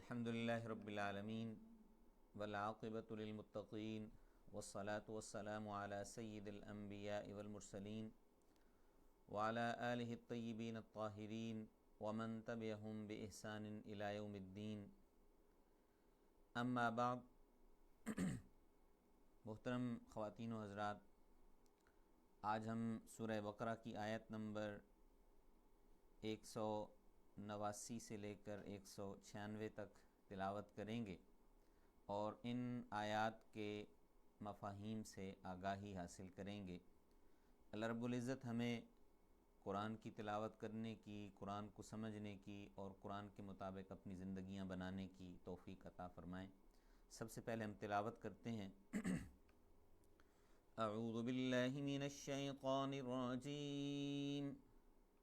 الحمدللہ رب العالمین والعاقبۃ للمتقین والصلاة والسلام علی سید الانبیاء والمرسلین وعلی آلہ الطیبین الطاہرین ومن تبعہم بإحسان الی یوم الدین. اما بعد، محترم خواتین و حضرات، آج ہم سورہ بقرہ کی آیت نمبر 189 سے لے کر 196 تک تلاوت کریں گے اور ان آیات کے مفاہیم سے آگاہی حاصل کریں گے. اللہ رب العزت ہمیں قرآن کی تلاوت کرنے کی، قرآن کو سمجھنے کی اور قرآن کے مطابق اپنی زندگیاں بنانے کی توفیق عطا فرمائیں. سب سے پہلے ہم تلاوت کرتے ہیں. اعوذ باللہ من الشیطان الرجیم،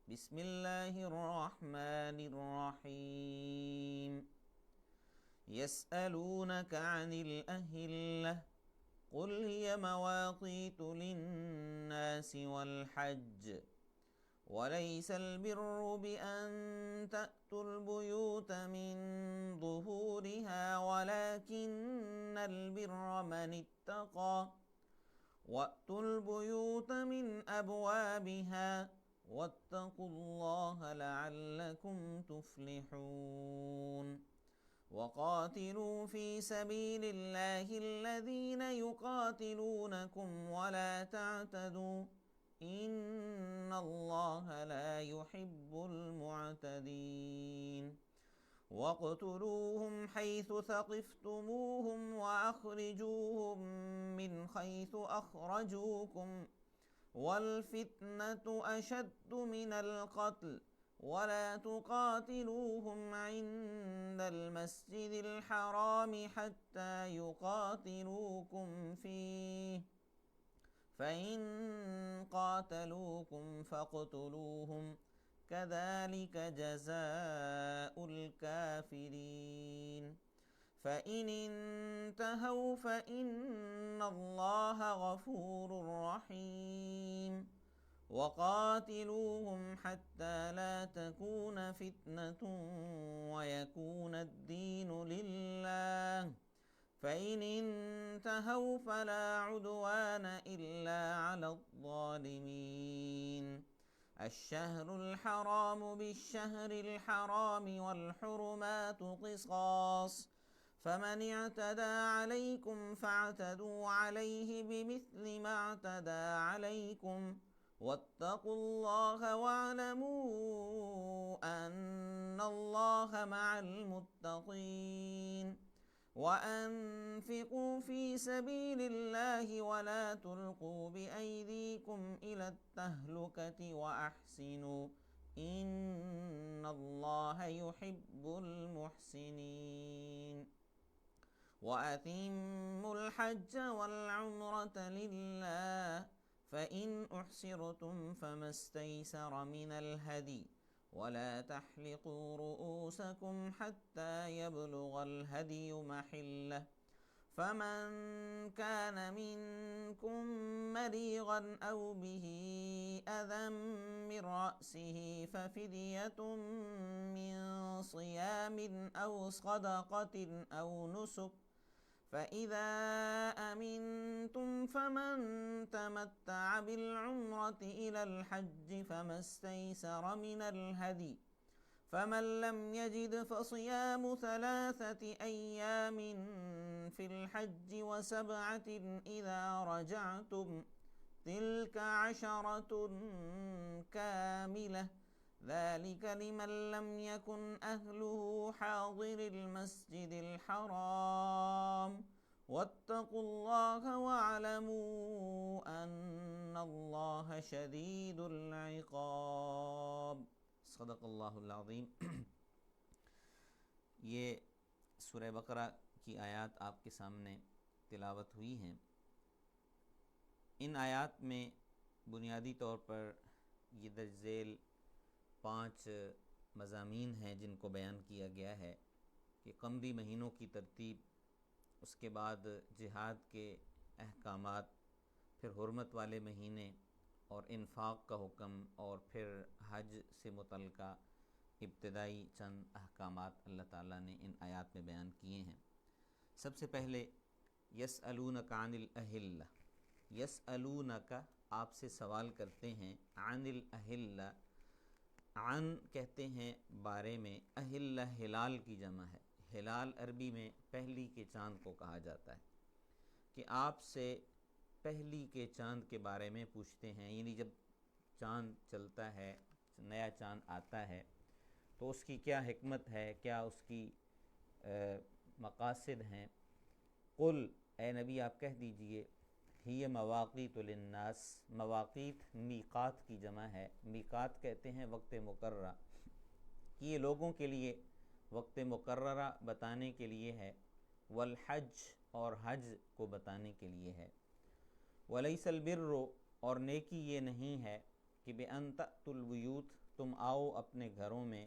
بسم اللہ الرحمن الرحیم. يسألونك عن الأهلة قل هي مواقيت للناس والحج وليس البر بأن تأتوا البيوت من ظهورها ولكن البر من اتقى وأتوا البيوت من أبوابها واتقوا الله لعلكم تفلحون. وقاتلوا في سبيل الله الذين يقاتلونكم ولا تعتدوا إن الله لا يحب المعتدين. واقتلوهم حيث ثقفتموهم وأخرجوهم من حيث أخرجوكم والفتنة أشد من القتل ولا تقاتلوهم عند المسجد الحرام حتى يقاتلوكم فيه فإن قاتلوكم فاقتلوهم كذلك جزاء الكافرين. فإن انتهوا فإن الله غفور رحيم. وقاتلوهم حتى لا تكون فتنة ويكون الدين لله فإن انتهوا فلا عدوان إلا على الظالمين. الشهر الحرام بالشهر الحرام والحرمات قصاص فمن اعتدى عليكم فاعتدوا عليه بمثل ما اعتدى عليكم واتقوا الله واعلموا أن الله مع المتقين. وأنفقوا في سبيل الله ولا تلقوا بأيديكم إلى التهلكة وأحسنوا إن الله يحب المحسنين. وأتموا الحج والعمرة لله فإن أحصرتم فما استيسر من الهدي ولا تحلقوا رؤوسكم حتى يبلغ الهدي محله فمن كان منكم مريضا أو به أذى من رأسه ففدية من صيام أو صدقة أو نسك فإذا أمنتم فمن تمتع بالعمرة إلى الحج فما استيسر من الهدي فمن لم يجد فصيام 3 أيام في الحج و7 إذا رجعتم تلك 10 كاملة ذلك لمن لم يكن أهله حاضر المسجد الحرام واتقوا الله واعلموا أن الله شديد العقاب. صدق اللہ العظیم. یہ سورہ بقرہ کی آیات آپ کے سامنے تلاوت ہوئی ہیں. ان آیات میں بنیادی طور پر یہ درج ذیل 5 مضامین ہیں جن کو بیان کیا گیا ہے کہ قمری مہینوں کی ترتیب، اس کے بعد جہاد کے احکامات، پھر حرمت والے مہینے اور انفاق کا حکم، اور پھر حج سے متعلقہ ابتدائی چند احکامات اللہ تعالیٰ نے ان آیات میں بیان کیے ہیں۔ سب سے پہلے یسألونک عن الأہلہ، یسألونک آپ سے سوال کرتے ہیں، عن الأہلہ، عن کہتے ہیں بارے میں، اہلہ ہلال کی جمع ہے۔ ہلال عربی میں پہلی کے چاند کو کہا جاتا ہے، کہ آپ سے پہلی کے چاند کے بارے میں پوچھتے ہیں، یعنی جب چاند چلتا ہے، نیا چاند آتا ہے تو اس کی کیا حکمت ہے، کیا اس کی مقاصد ہیں۔ قل اے نبی آپ کہہ دیجئے، ہی مواقیت للناس، مواقیت میقات کی جمع ہے، میقات کہتے ہیں وقت مقررہ، کہ یہ لوگوں کے لیے وقت مقررہ بتانے کے لیے ہے، والحج اور حج کو بتانے کے لیے ہے، ولیس البر اور نیکی یہ نہیں ہے کہ بأن تأتوا البیوت تم آؤ اپنے گھروں میں،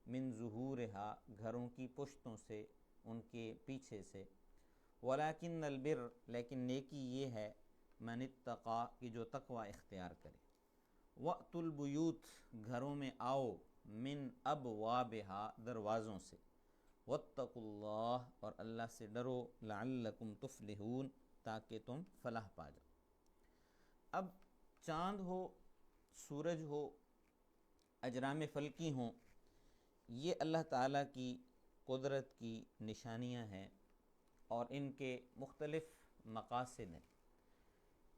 من ظہورہا گھروں کی پشتوں سے، ان کے پیچھے سے، ولیکن البر لیکن نیکی یہ ہے، من اتقا کہ جو تقوی اختیار کرے، وأتوا البیوت گھروں میں آؤ، من ابوابہا دروازوں سے، واتقوا اللہ اور اللہ سے ڈرو، لعلکم تفلحون تاکہ تم فلاح پا جاؤ۔ اب چاند ہو، سورج ہو، اجرام فلکی ہوں، یہ اللہ تعالیٰ کی قدرت کی نشانیاں ہیں اور ان کے مختلف مقاصد ہیں۔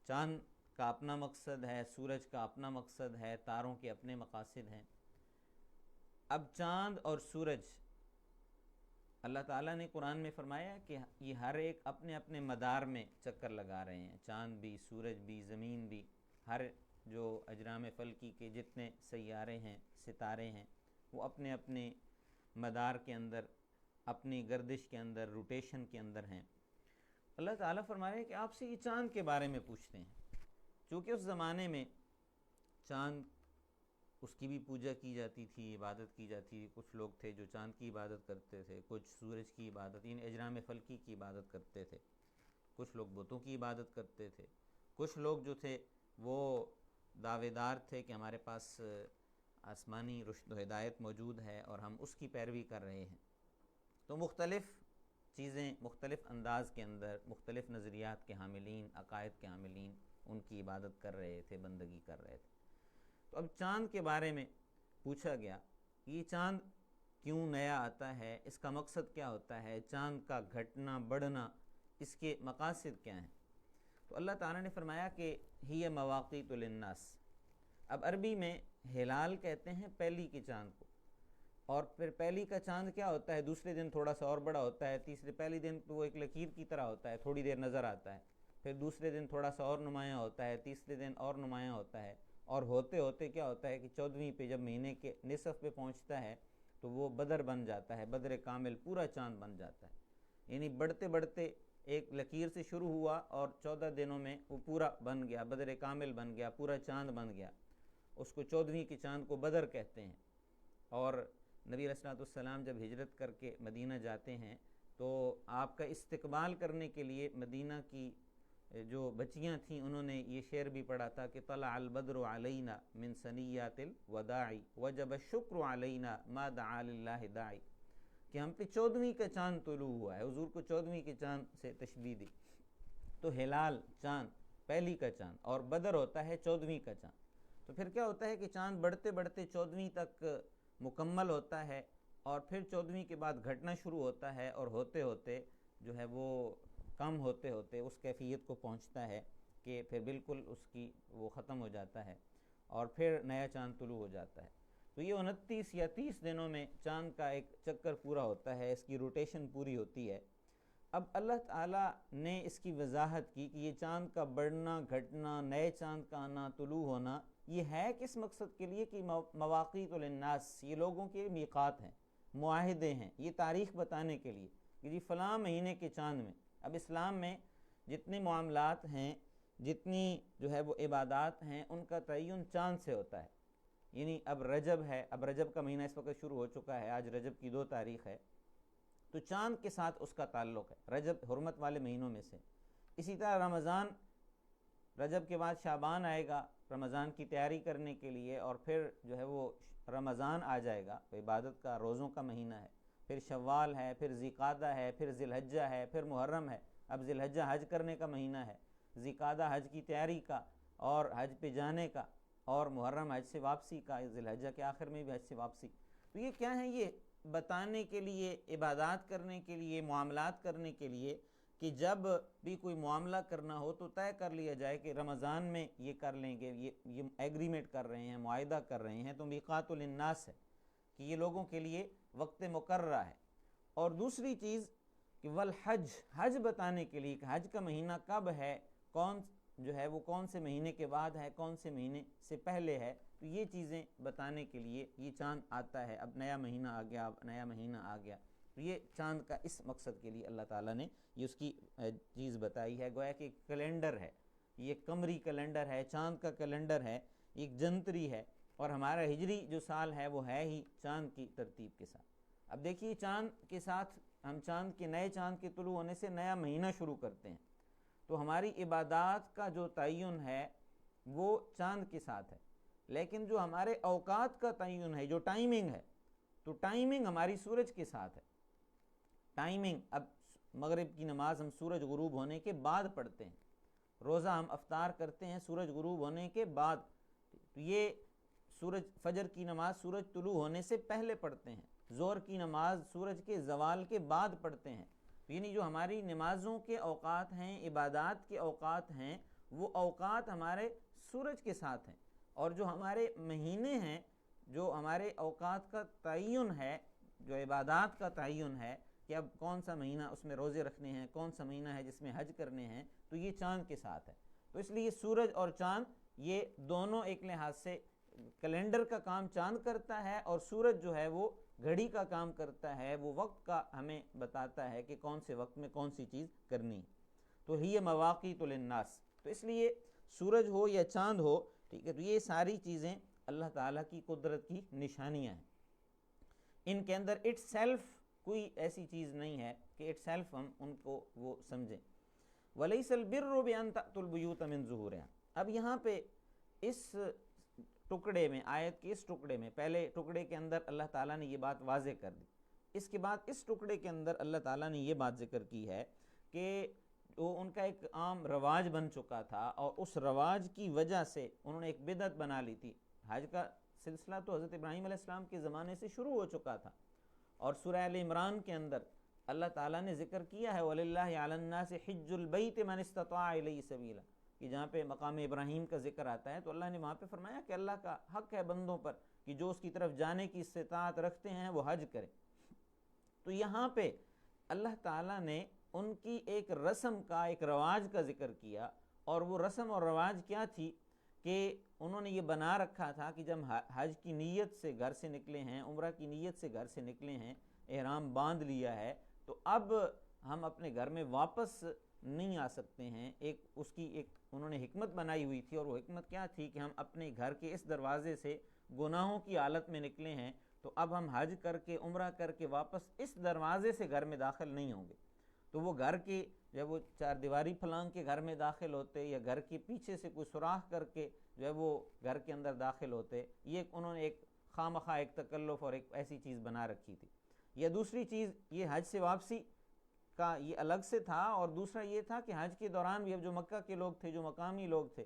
چاند کا اپنا مقصد ہے، سورج کا اپنا مقصد ہے، تاروں کے اپنے مقاصد ہیں۔ اب چاند اور سورج اللہ تعالیٰ نے قرآن میں فرمایا کہ یہ ہر ایک اپنے اپنے مدار میں چکر لگا رہے ہیں، چاند بھی، سورج بھی، زمین بھی، ہر جو اجرام فلکی کے جتنے سیارے ہیں، ستارے ہیں، وہ اپنے اپنے مدار کے اندر، اپنی گردش کے اندر، روٹیشن کے اندر ہیں۔ اللہ تعالیٰ فرما رہے ہیں کہ آپ سے یہ چاند کے بارے میں پوچھتے ہیں، چونکہ اس زمانے میں چاند اس کی بھی پوجا کی جاتی تھی، عبادت کی جاتی تھی۔ کچھ لوگ تھے جو چاند کی عبادت کرتے تھے، کچھ سورج کی عبادت، ان اجرام فلکی کی عبادت کرتے تھے، کچھ لوگ بتوں کی عبادت کرتے تھے، کچھ لوگ جو تھے وہ دعوے دار تھے کہ ہمارے پاس آسمانی رشد و ہدایت موجود ہے اور ہم اس کی پیروی کر رہے ہیں۔ تو مختلف چیزیں مختلف انداز کے اندر، مختلف نظریات کے حاملین، عقائد کے حاملین ان کی عبادت کر رہے تھے، بندگی کر رہے تھے۔ تو اب چاند کے بارے میں پوچھا گیا، یہ چاند کیوں نیا آتا ہے، اس کا مقصد کیا ہوتا ہے، چاند کا گھٹنا بڑھنا، اس کے مقاصد کیا ہیں۔ تو اللہ تعالیٰ نے فرمایا کہ ہی مواقیت للناس۔ اب عربی میں ہلال کہتے ہیں پہلی کے چاند کو، اور پھر پہلی کا چاند کیا ہوتا ہے، دوسرے دن تھوڑا سا اور بڑا ہوتا ہے، تیسرے پہلی دن تو وہ ایک لکیر کی طرح ہوتا ہے، تھوڑی دیر نظر آتا ہے، پھر دوسرے دن تھوڑا سا اور نمایاں ہوتا ہے، تیسرے دن اور نمایاں ہوتا ہے، اور ہوتے ہوتے کیا ہوتا ہے کہ 14ویں پہ جب مہینے کے نصف پہ پہنچتا ہے تو وہ بدر بن جاتا ہے، بدر کامل، پورا چاند بن جاتا ہے۔ یعنی بڑھتے بڑھتے ایک لکیر سے شروع ہوا اور 14 دنوں میں وہ پورا بن گیا، بدر کامل بن گیا، پورا چاند بن گیا۔ اس کو 14ویں کے چاند کو بدر کہتے ہیں۔ اور نبی علیہ الصلوۃ والسلام جب ہجرت کر کے مدینہ جاتے ہیں تو آپ کا استقبال کرنے کے لیے مدینہ کی جو بچیاں تھیں انہوں نے یہ شعر بھی پڑھا تھا کہ طلع البدر علینا من ثنیات الوداع وجب الشکر علینا ما دعا للہ داعی، کہ ہم پہ 14ویں کا چاند طلوع ہوا ہے، حضور کو 14ویں کے چاند سے تشبیہ دی۔ تو ہلال چاند پہلی کا چاند اور بدر ہوتا ہے 14ویں کا چاند۔ تو پھر کیا ہوتا ہے کہ چاند بڑھتے بڑھتے 14ویں تک مکمل ہوتا ہے، اور پھر 14ویں کے بعد گھٹنا شروع ہوتا ہے، اور ہوتے ہوتے جو ہے وہ کم ہوتے ہوتے اس کیفیت کو پہنچتا ہے کہ پھر بالکل اس کی وہ ختم ہو جاتا ہے، اور پھر نیا چاند طلوع ہو جاتا ہے۔ تو یہ 29 یا 30 دنوں میں چاند کا ایک چکر پورا ہوتا ہے، اس کی روٹیشن پوری ہوتی ہے۔ اب اللہ تعالیٰ نے اس کی وضاحت کی کہ یہ چاند کا بڑھنا، گھٹنا، نئے چاند کا آنا، طلوع ہونا، یہ ہے کس مقصد کے لیے کہ مواقیت للناس، یہ لوگوں کے میقات ہیں، معاہدے ہیں، یہ تاریخ بتانے کے لیے کہ جی فلاں مہینے کے چاند میں۔ اب اسلام میں جتنے معاملات ہیں، جتنی جو ہے وہ عبادات ہیں، ان کا تعین چاند سے ہوتا ہے۔ یعنی اب رجب ہے، اب رجب کا مہینہ اس وقت شروع ہو چکا ہے، آج رجب کی 2 تاریخ ہے، تو چاند کے ساتھ اس کا تعلق ہے، رجب حرمت والے مہینوں میں سے۔ اسی طرح رمضان، رجب کے بعد شعبان آئے گا، رمضان کی تیاری کرنے کے لیے، اور پھر جو ہے وہ رمضان آ جائے گا، عبادت کا روزوں کا مہینہ ہے، پھر شوال ہے، پھر ذوالقعدہ ہے، پھر ذی الحجہ ہے، پھر محرم ہے، اب ذی الحجہ حج کرنے کا مہینہ ہے، ذوالقعدہ حج کی تیاری کا اور حج پہ جانے کا، اور محرم حج سے واپسی کا، ذی الحجہ کے آخر میں بھی حج سے واپسی. تو یہ کیا ہے؟ یہ بتانے کے لیے، عبادات کرنے کے لیے، معاملات کرنے کے لیے کہ جب بھی کوئی معاملہ کرنا ہو تو طے کر لیا جائے کہ رمضان میں یہ کر لیں گے، یہ ایگریمنٹ کر رہے ہیں، معاہدہ کر رہے ہیں، تو میقات للناس ہے کہ یہ لوگوں کے لیے وقت مقررہ ہے. اور دوسری چیز کہ والحج، حج بتانے کے لیے کہ حج کا مہینہ کب ہے، کون جو ہے وہ کون سے مہینے کے بعد ہے، کون سے مہینے سے پہلے ہے، تو یہ چیزیں بتانے کے لیے یہ چاند آتا ہے. اب نیا مہینہ آ گیا، اب نیا مہینہ آ گیا، تو یہ چاند کا اس مقصد کے لیے اللہ تعالیٰ نے یہ اس کی چیز بتائی ہے. گویا کہ کیلنڈر ہے، یہ قمری کیلنڈر ہے، چاند کا کیلنڈر ہے، ایک جنتری ہے، اور ہمارا ہجری جو سال ہے وہ ہے ہی چاند کی ترتیب کے ساتھ. اب دیکھیے چاند کے ساتھ ہم چاند کے نئے چاند کے طلوع ہونے سے نیا مہینہ شروع کرتے ہیں، تو ہماری عبادات کا جو تعین ہے وہ چاند کے ساتھ ہے. لیکن جو ہمارے اوقات کا تعین ہے، جو ٹائمنگ ہے، تو ٹائمنگ ہماری سورج کے ساتھ ہے. ٹائمنگ اب مغرب کی نماز ہم سورج غروب ہونے کے بعد پڑھتے ہیں، روزہ ہم افطار کرتے ہیں سورج غروب ہونے کے بعد، تو یہ سورج فجر کی نماز سورج طلوع ہونے سے پہلے پڑھتے ہیں، ظہر کی نماز سورج کے زوال کے بعد پڑھتے ہیں. یعنی جو ہماری نمازوں کے اوقات ہیں، عبادات کے اوقات ہیں، وہ اوقات ہمارے سورج کے ساتھ ہیں. اور جو ہمارے مہینے ہیں، جو ہمارے اوقات کا تعین ہے، جو عبادات کا تعین ہے کہ اب کون سا مہینہ اس میں روزے رکھنے ہیں، کون سا مہینہ ہے جس میں حج کرنے ہیں، تو یہ چاند کے ساتھ ہے. تو اس لیے سورج اور چاند یہ دونوں ایک لحاظ سے کیلنڈر کا کام چاند کرتا ہے، اور سورج جو ہے وہ گھڑی کا کام کرتا ہے، وہ وقت کا ہمیں بتاتا ہے کہ کون سے وقت میں کون سی چیز کرنی. تو ہی مواقیت للناس، تو اس لیے سورج ہو یا چاند ہو، ٹھیک ہے، تو یہ ساری چیزیں اللہ تعالیٰ کی قدرت کی نشانیاں ہیں. ان کے اندر اٹ سیلف کوئی ایسی چیز نہیں ہے کہ اٹ سیلف ہم ان کو وہ سمجھیں. وَلَيْسَ الْبِرُّ بِأَن تَأْتُوا الْبُيُوتَ مِن ظُهُورِهَا. اب یہاں پہ اس ٹکڑے میں، آیت کے اس ٹکڑے میں، پہلے ٹکڑے کے اندر اللہ تعالیٰ نے یہ بات واضح کر دی، اس کے بعد اس ٹکڑے کے اندر اللہ تعالیٰ نے یہ بات ذکر کی ہے کہ وہ ان کا ایک عام رواج بن چکا تھا، اور اس رواج کی وجہ سے انہوں نے ایک بدعت بنا لی تھی. حج کا سلسلہ تو حضرت ابراہیم علیہ السلام کے زمانے سے شروع ہو چکا تھا، اور سورہ آل عمران کے اندر اللہ تعالیٰ نے ذکر کیا ہے وَلِلَّهِ عَلَى النَّاسِ حِجُّ الْبَيْتِ مَنِ اسْتَطَاعَ إِلَيْهِ سَبِيلًا، کہ جہاں پہ مقام ابراہیم کا ذکر آتا ہے تو اللہ نے وہاں پہ فرمایا کہ اللہ کا حق ہے بندوں پر کہ جو اس کی طرف جانے کی استطاعت رکھتے ہیں وہ حج کریں. تو یہاں پہ اللہ تعالیٰ نے ان کی ایک رسم کا، ایک رواج کا ذکر کیا، اور وہ رسم اور رواج کیا تھی کہ انہوں نے یہ بنا رکھا تھا کہ جب حج کی نیت سے گھر سے نکلے ہیں، عمرہ کی نیت سے گھر سے نکلے ہیں، احرام باندھ لیا ہے، تو اب ہم اپنے گھر میں واپس نہیں آ سکتے ہیں. ایک اس کی ایک انہوں نے حکمت بنائی ہوئی تھی، اور وہ حکمت کیا تھی کہ ہم اپنے گھر کے اس دروازے سے گناہوں کی حالت میں نکلے ہیں، تو اب ہم حج کر کے، عمرہ کر کے واپس اس دروازے سے گھر میں داخل نہیں ہوں گے. تو وہ گھر کے جب وہ چار دیواری پھلانگ کے گھر میں داخل ہوتے، یا گھر کے پیچھے سے کوئی سوراخ کر کے جو ہے وہ گھر کے اندر داخل ہوتے، یہ انہوں نے ایک خواہ ایک تکلف اور ایک ایسی چیز بنا رکھی تھی. یا دوسری چیز یہ حج سے واپسی کا یہ الگ سے تھا، اور دوسرا یہ تھا کہ حج کے دوران بھی اب جو مکہ کے لوگ تھے، جو مقامی لوگ تھے،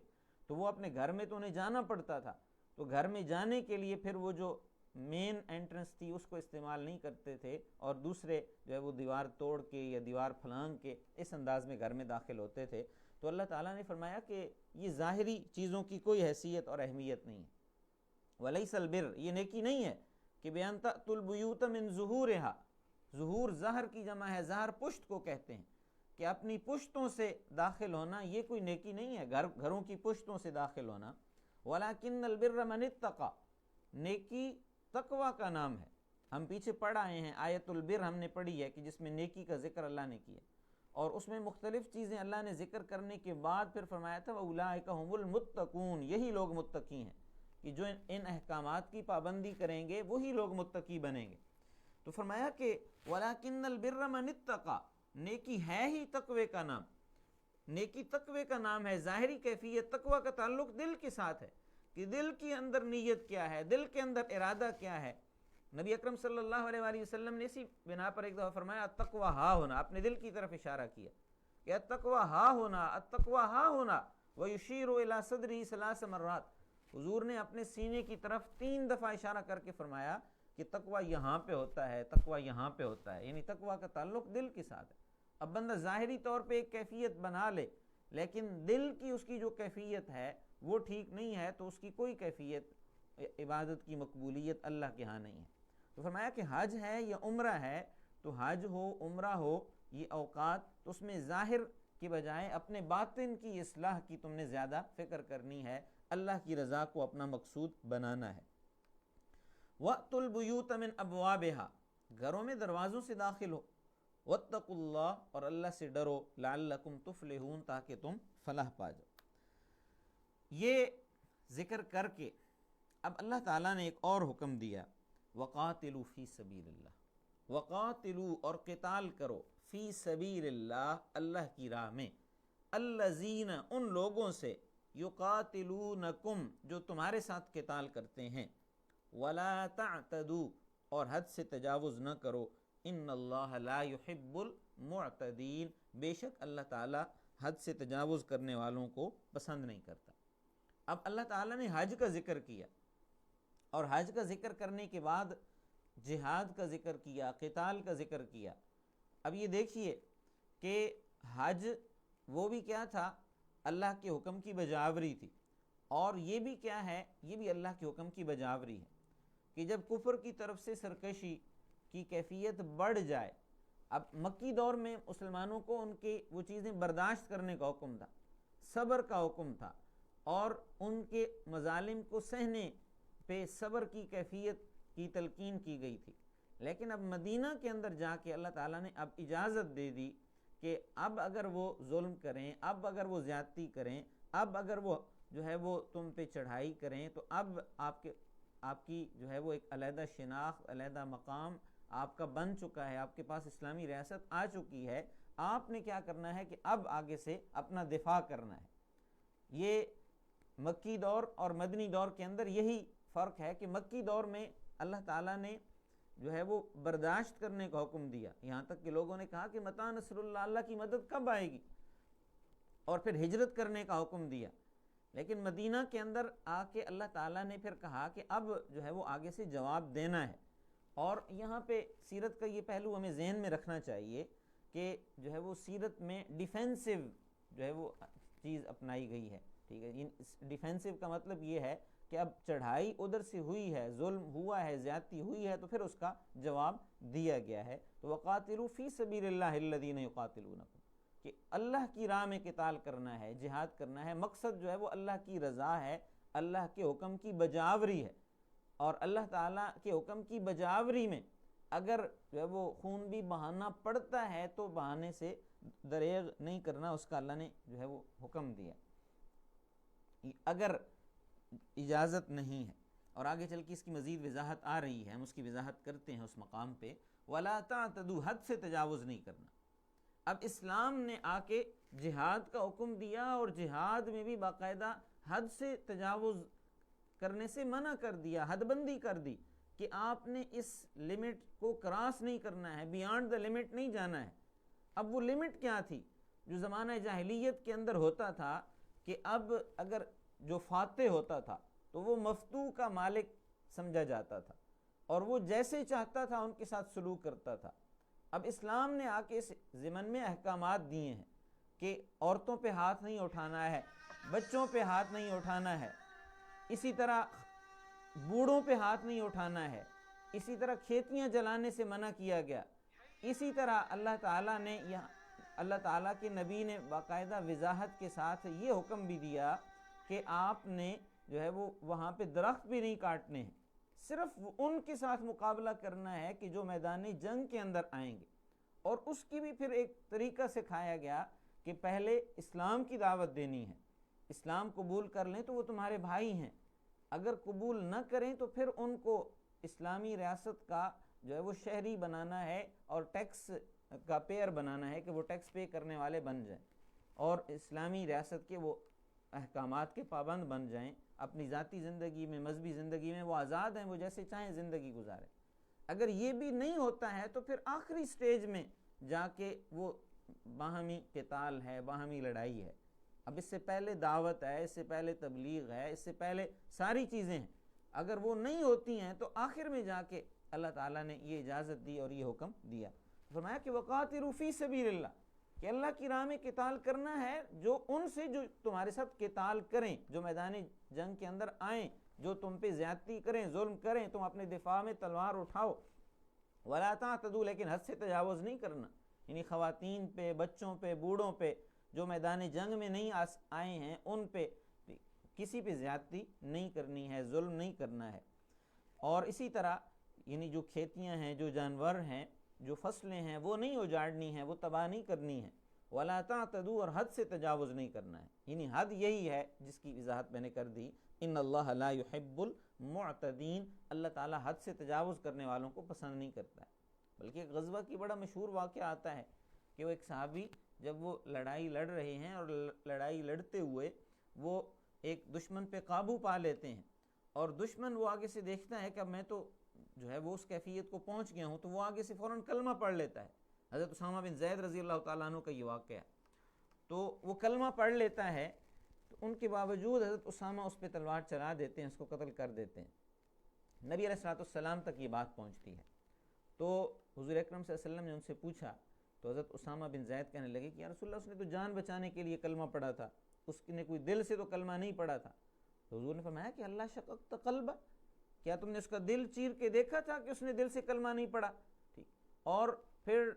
تو وہ اپنے گھر میں تو انہیں جانا پڑتا تھا، تو گھر میں جانے کے لیے پھر وہ جو مین انٹرنس تھی اس کو استعمال نہیں کرتے تھے، اور دوسرے جو ہے وہ دیوار توڑ کے یا دیوار پھلانگ کے اس انداز میں گھر میں داخل ہوتے تھے. تو اللہ تعالیٰ نے فرمایا کہ یہ ظاہری چیزوں کی کوئی حیثیت اور اہمیت نہیں ہے. وَلَيْسَ الْبِرُّ، یہ نیکی نہیں ہے کہ بِأَن تَأْتُوا الْبُيُوتَ مِن ظُهُورِهَا، ظہور ظہر کی جمع ہے، ظہر پشت کو کہتے ہیں، کہ اپنی پشتوں سے داخل ہونا یہ کوئی نیکی نہیں ہے، گھروں کی پشتوں سے داخل ہونا. وَلَكِنَّ الْبِرَّ مَنِ اتَّقَى، نیکی تقوی کا نام ہے. ہم پیچھے پڑھ آئے ہیں آیت البر ہم نے پڑھی ہے کہ جس میں نیکی کا ذکر اللہ نے کیا، اور اس میں مختلف چیزیں اللہ نے ذکر کرنے کے بعد پھر فرمایا تھا وَأُولَٰئِكَ هُمُ الْمُتَّقُونَ، یہی لوگ متقی ہیں، کہ جو ان احکامات کی پابندی کریں گے وہی لوگ متقی بنیں گے. تو فرمایا کہ وَلَكِنَّ الْبِرَّ مَنِ اتَّقَى، نیکی ہے ہی تقوی کا نام. نیکی تقوی کا نام ہے. ظاہری کیفیت تقوی کا تعلق دل کے ساتھ ہے کہ دل کے اندر نیت کیا ہے, دل کے اندر ارادہ کیا ہے. نبی اکرم صلی اللہ علیہ وآلہ وسلم نے اسی بنا پر ایک دفعہ فرمایا التقوی ہا ہونا, اپنے دل کی طرف اشارہ کیا کہ التقوی ہا ہونا, التقوی ہا ہونا. وَيُشِيرُ إِلَى صَدْرِهِ 3 مرات, حضور نے اپنے سینے کی طرف 3 دفعہ اشارہ کر کے فرمایا کہ تقوی یہاں پہ ہوتا ہے, تقوی یہاں پہ ہوتا ہے. یعنی تقوی کا تعلق دل کے ساتھ ہے. اب بندہ ظاہری طور پہ ایک کیفیت بنا لے لیکن دل کی اس کی جو کیفیت ہے وہ ٹھیک نہیں ہے تو اس کی کوئی کیفیت عبادت کی مقبولیت اللہ کے ہاں نہیں ہے. تو فرمایا کہ حج ہے یا عمرہ ہے, تو حج ہو عمرہ ہو یہ اوقات, تو اس میں ظاہر کی بجائے اپنے باطن کی اصلاح کی تم نے زیادہ فکر کرنی ہے, اللہ کی رضا کو اپنا مقصود بنانا ہے. وَأْتُوا الْبُيُوتَ مِنْ أَبْوَابِهَا, گھروں میں دروازوں سے داخل ہو. وَاتَّقُوا اللَّهَ, اور اللہ سے ڈرو. لَعَلَّكُمْ تُفْلِحُونَ, تاکہ تم فلاح پا جاؤ. یہ ذکر کر کے اب اللہ تعالیٰ نے ایک اور حکم دیا, وَقَاتِلُوا فِي سَبِيلِ اللَّهِ, وَقَاتِلُوا, اور قتال کرو, فی سبیل اللہ, اللہ کی راہ میں, الذین, ان لوگوں سے, یقاتلونکم, جو تمہارے ساتھ قتال کرتے ہیں, ولا تعتدوا, اور حد سے تجاوز نہ کرو, ان اللہ لا یحب المعتدین, بے شک اللہ تعالی حد سے تجاوز کرنے والوں کو پسند نہیں کرتا. اب اللہ تعالیٰ نے حج کا ذکر کیا, اور حج کا ذکر کرنے کے بعد جہاد کا ذکر کیا, قتال کا ذکر کیا. اب یہ دیکھیے کہ حج وہ بھی کیا تھا, اللہ کے حکم کی بجاوری تھی, اور یہ بھی کیا ہے, یہ بھی اللہ کے حکم کی بجاوری ہے کہ جب کفر کی طرف سے سرکشی کی کیفیت بڑھ جائے. اب مکی دور میں مسلمانوں کو ان کی وہ چیزیں برداشت کرنے کا حکم تھا, صبر کا حکم تھا, اور ان کے مظالم کو سہنے پہ صبر کی کیفیت کی تلقین کی گئی تھی. لیکن اب مدینہ کے اندر جا کے اللہ تعالیٰ نے اب اجازت دے دی کہ اب اگر وہ ظلم کریں, اب اگر وہ زیادتی کریں, اب اگر وہ جو ہے وہ تم پہ چڑھائی کریں, تو اب آپ کی جو ہے وہ ایک علیحدہ شناخت, علیحدہ مقام آپ کا بن چکا ہے, آپ کے پاس اسلامی ریاست آ چکی ہے. آپ نے کیا کرنا ہے کہ اب آگے سے اپنا دفاع کرنا ہے. یہ مکی دور اور مدنی دور کے اندر یہی فرق ہے کہ مکی دور میں اللہ تعالیٰ نے جو ہے وہ برداشت کرنے کا حکم دیا, یہاں تک کہ لوگوں نے کہا کہ متى نصر اللہ, اللہ کی مدد کب آئے گی, اور پھر ہجرت کرنے کا حکم دیا. لیکن مدینہ کے اندر آ کے اللہ تعالیٰ نے پھر کہا کہ اب جو ہے وہ آگے سے جواب دینا ہے. اور یہاں پہ سیرت کا یہ پہلو ہمیں ذہن میں رکھنا چاہیے کہ جو ہے وہ سیرت میں ڈیفینسو جو ہے وہ چیز اپنائی گئی ہے. ٹھیک ہے, ڈیفینسو کا مطلب یہ ہے کہ اب چڑھائی ادھر سے ہوئی ہے, ظلم ہوا ہے, زیادتی ہوئی ہے, تو پھر اس کا جواب دیا گیا ہے. تو وقاتلوا فی سبیل اللہ الذین یقاتلونکم, کہ اللہ کی راہ میں قتال کرنا ہے, جہاد کرنا ہے. مقصد جو ہے وہ اللہ کی رضا ہے, اللہ کے حکم کی بجاوری ہے. اور اللہ تعالیٰ کے حکم کی بجاوری میں اگر جو ہے وہ خون بھی بہانا پڑتا ہے تو بہانے سے دریغ نہیں کرنا, اس کا اللہ نے جو ہے وہ حکم دیا. اگر اجازت نہیں ہے, اور آگے چل کے اس کی مزید وضاحت آ رہی ہے, ہم اس کی وضاحت کرتے ہیں اس مقام پہ. وَلَا تَعْتَدُوا, حد سے تجاوز نہیں کرنا. اب اسلام نے آ کے جہاد کا حکم دیا, اور جہاد میں بھی باقاعدہ حد سے تجاوز کرنے سے منع کر دیا, حد بندی کر دی کہ آپ نے اس لمٹ کو کراس نہیں کرنا ہے, بیانڈ دا لمٹ نہیں جانا ہے. اب وہ لمٹ کیا تھی جو زمانہ جاہلیت کے اندر ہوتا تھا کہ اب اگر جو فاتح ہوتا تھا تو وہ مفتو کا مالک سمجھا جاتا تھا, اور وہ جیسے چاہتا تھا ان کے ساتھ سلوک کرتا تھا. اب اسلام نے آ کے اس ضمن میں احکامات دیے ہیں کہ عورتوں پہ ہاتھ نہیں اٹھانا ہے, بچوں پہ ہاتھ نہیں اٹھانا ہے, اسی طرح بوڑھوں پہ ہاتھ نہیں اٹھانا ہے, اسی طرح کھیتیاں جلانے سے منع کیا گیا. اسی طرح اللہ تعالیٰ نے اللہ تعالیٰ کے نبی نے باقاعدہ وضاحت کے ساتھ یہ حکم بھی دیا کہ آپ نے جو ہے وہ وہاں پہ درخت بھی نہیں کاٹنے ہیں, صرف ان کے ساتھ مقابلہ کرنا ہے کہ جو میدان جنگ کے اندر آئیں گے. اور اس کی بھی پھر ایک طریقہ سکھایا گیا کہ پہلے اسلام کی دعوت دینی ہے, اسلام قبول کر لیں تو وہ تمہارے بھائی ہیں, اگر قبول نہ کریں تو پھر ان کو اسلامی ریاست کا جو ہے وہ شہری بنانا ہے, اور ٹیکس کا پیئر بنانا ہے کہ وہ ٹیکس پے کرنے والے بن جائیں. اور اسلامی ریاست کے وہ احکامات کے پابند بن جائیں، اپنی ذاتی زندگی میں، مذہبی زندگی میں وہ آزاد ہیں، وہ جیسے چاہیں زندگی گزاریں۔ اگر یہ بھی نہیں ہوتا ہے تو پھر آخری سٹیج میں جا کے وہ باہمی قتال ہے، باہمی لڑائی ہے۔ اب اس سے پہلے دعوت ہے، اس سے پہلے تبلیغ ہے، اس سے پہلے ساری چیزیں ہیں، اگر وہ نہیں ہوتی ہیں تو آخر میں جا کے اللہ تعالیٰ نے یہ اجازت دی اور یہ حکم دیا، فرمایا کہ وَقَاتِلُوا فِي سَبِيلِ اللَّهِ، کہ اللہ کی راہ میں قتال کرنا ہے جو ان سے جو تمہارے ساتھ قتال کریں، جو میدان جنگ کے اندر آئیں، جو تم پہ زیادتی کریں، ظلم کریں، تم اپنے دفاع میں تلوار اٹھاؤ۔ وَلَا تَعْتَدُوا، لیکن حد سے تجاوز نہیں کرنا، یعنی خواتین پہ، بچوں پہ، بوڑھوں پہ، جو میدان جنگ میں نہیں آئے ہیں ان پہ کسی پہ زیادتی نہیں کرنی ہے، ظلم نہیں کرنا ہے۔ اور اسی طرح یعنی جو کھیتیاں ہیں، جو جانور ہیں، جو فصلیں ہیں، وہ نہیں اجاڑنی ہیں، وہ تباہ نہیں کرنی ہے۔ وَلَا تَعْتَدُوا، اور حد سے تجاوز نہیں کرنا ہے، یعنی حد یہی ہے جس کی وضاحت میں نے کر دی، ان اللہ لا يحب المعتدین، اللہ تعالیٰ حد سے تجاوز کرنے والوں کو پسند نہیں کرتا ہے۔ بلکہ ایک غزوہ کی بڑا مشہور واقعہ آتا ہے کہ وہ ایک صحابی جب وہ لڑائی لڑ رہے ہیں اور لڑائی لڑتے ہوئے وہ ایک دشمن پہ قابو پا لیتے ہیں، اور دشمن وہ آگے سے دیکھتا ہے کہ اب میں تو جو ہے وہ اس کیفیت کو پہنچ گیا ہوں، تو وہ آگے سے فوراً کلمہ پڑھ لیتا ہے۔ حضرت اسامہ بن زید رضی اللہ تعالیٰ عنہ کا یہ واقعہ ہے، تو وہ کلمہ پڑھ لیتا ہے، تو ان کے باوجود حضرت اسامہ اس پہ تلوار چلا دیتے ہیں، اس کو قتل کر دیتے ہیں۔ نبی علیہ السلام تک یہ بات پہنچتی ہے، تو حضور اکرم صلی اللہ علیہ وسلم نے ان سے پوچھا، تو حضرت اسامہ بن زید کہنے لگے کہ یا رسول اللہ، اس نے تو جان بچانے کے لیے کلمہ پڑھا تھا، اس نے کوئی دل سے تو کلمہ نہیں پڑھا تھا۔ تو حضور نے فرمایا کہ اللہ شققت قلبہ، کیا تم نے اس کا دل چیر کے دیکھا تھا کہ اس نے دل سے کلمہ نہیں پڑھا؟ ٹھیک، اور پھر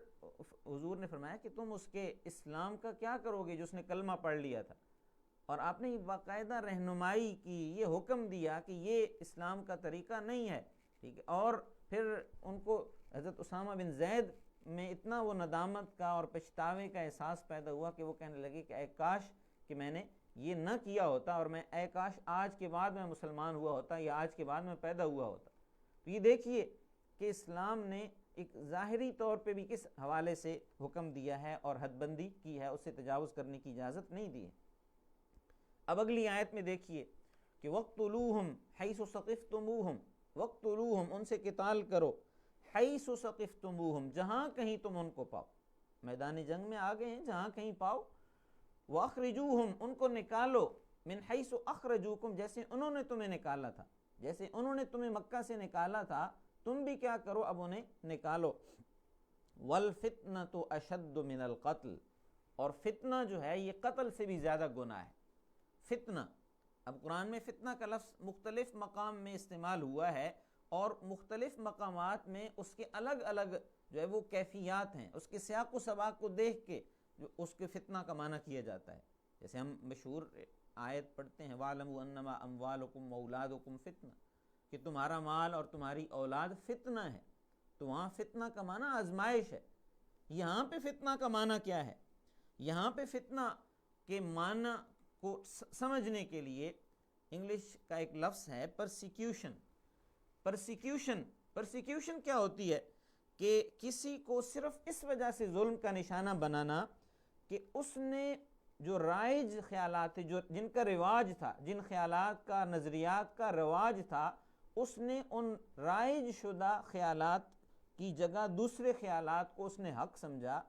حضور نے فرمایا کہ تم اس کے اسلام کا کیا کرو گے جو اس نے کلمہ پڑھ لیا تھا؟ اور آپ نے باقاعدہ رہنمائی کی، یہ حکم دیا کہ یہ اسلام کا طریقہ نہیں ہے، ٹھیک ہے۔ اور پھر ان کو حضرت اسامہ بن زید میں اتنا وہ ندامت کا اور پچھتاوے کا احساس پیدا ہوا کہ وہ کہنے لگے کہ اے کاش کہ میں نے یہ نہ کیا ہوتا، اور میں اے کاش آج کے بعد میں مسلمان ہوا ہوتا، یا آج کے بعد میں پیدا ہوا ہوتا۔ تو یہ دیکھیے کہ اسلام نے ایک ظاہری طور پہ بھی کس حوالے سے حکم دیا ہے اور حد بندی کی ہے، اس سے تجاوز کرنے کی اجازت نہیں دی ہے۔ اب اگلی آیت میں دیکھیے کہ وَاقْتُلُوهُمْ حَيْثُ ثَقِفْتُمُوهُمْ، وَاقْتُلُوهُمْ، ان سے قتال کرو، حَيْثُ ثَقِفْتُمُوهُمْ، جہاں کہیں تم ان کو پاؤ، میدان جنگ میں آ گئے ہیں، جہاں کہیں پاؤ، وَأَخْرِجُوهُمْ، ان کو نکالو، مِنْ حَيْثُ أَخْرَجُوكُمْ، جیسے انہوں نے تمہیں نکالا تھا، جیسے انہوں نے تمہیں مکہ سے نکالا تھا، تم بھی کیا کرو، اب انہیں نکالو۔ وَالْفِتْنَةُ أَشَدُّ مِنَ الْقَتْلِ، اور فتنہ جو ہے یہ قتل سے بھی زیادہ گناہ ہے۔ فتنہ، اب قرآن میں فتنہ کا لفظ مختلف مقام میں استعمال ہوا ہے، اور مختلف مقامات میں اس کے الگ الگ جو ہے وہ کیفیات ہیں، اس کے سیاق و سباق کو دیکھ کے جو اس کے فتنہ کا معنی کیا جاتا ہے۔ جیسے ہم مشہور آیت پڑھتے ہیں وَاعْلَمُوا أَنَّمَا أَمْوَالُكُمْ وَأَوْلَادُكُمْ فِتْنَةٌ، کہ تمہارا مال اور تمہاری اولاد فتنہ ہے، تو وہاں فتنہ کا معنی آزمائش ہے۔ یہاں پہ فتنہ کا معنی کیا ہے؟ یہاں پہ فتنہ کے معنی کو سمجھنے کے لیے انگلش کا ایک لفظ ہے پرسیکیوشن۔ پرسیکیوشن کیا ہوتی ہے؟ کہ کسی کو صرف اس وجہ سے ظلم کا نشانہ بنانا کہ اس نے جو رائج خیالات تھے، جن کا رواج تھا، جن خیالات کا، نظریات کا رواج تھا، اس نے ان رائج شدہ خیالات کی جگہ دوسرے خیالات کو اس نے حق سمجھا،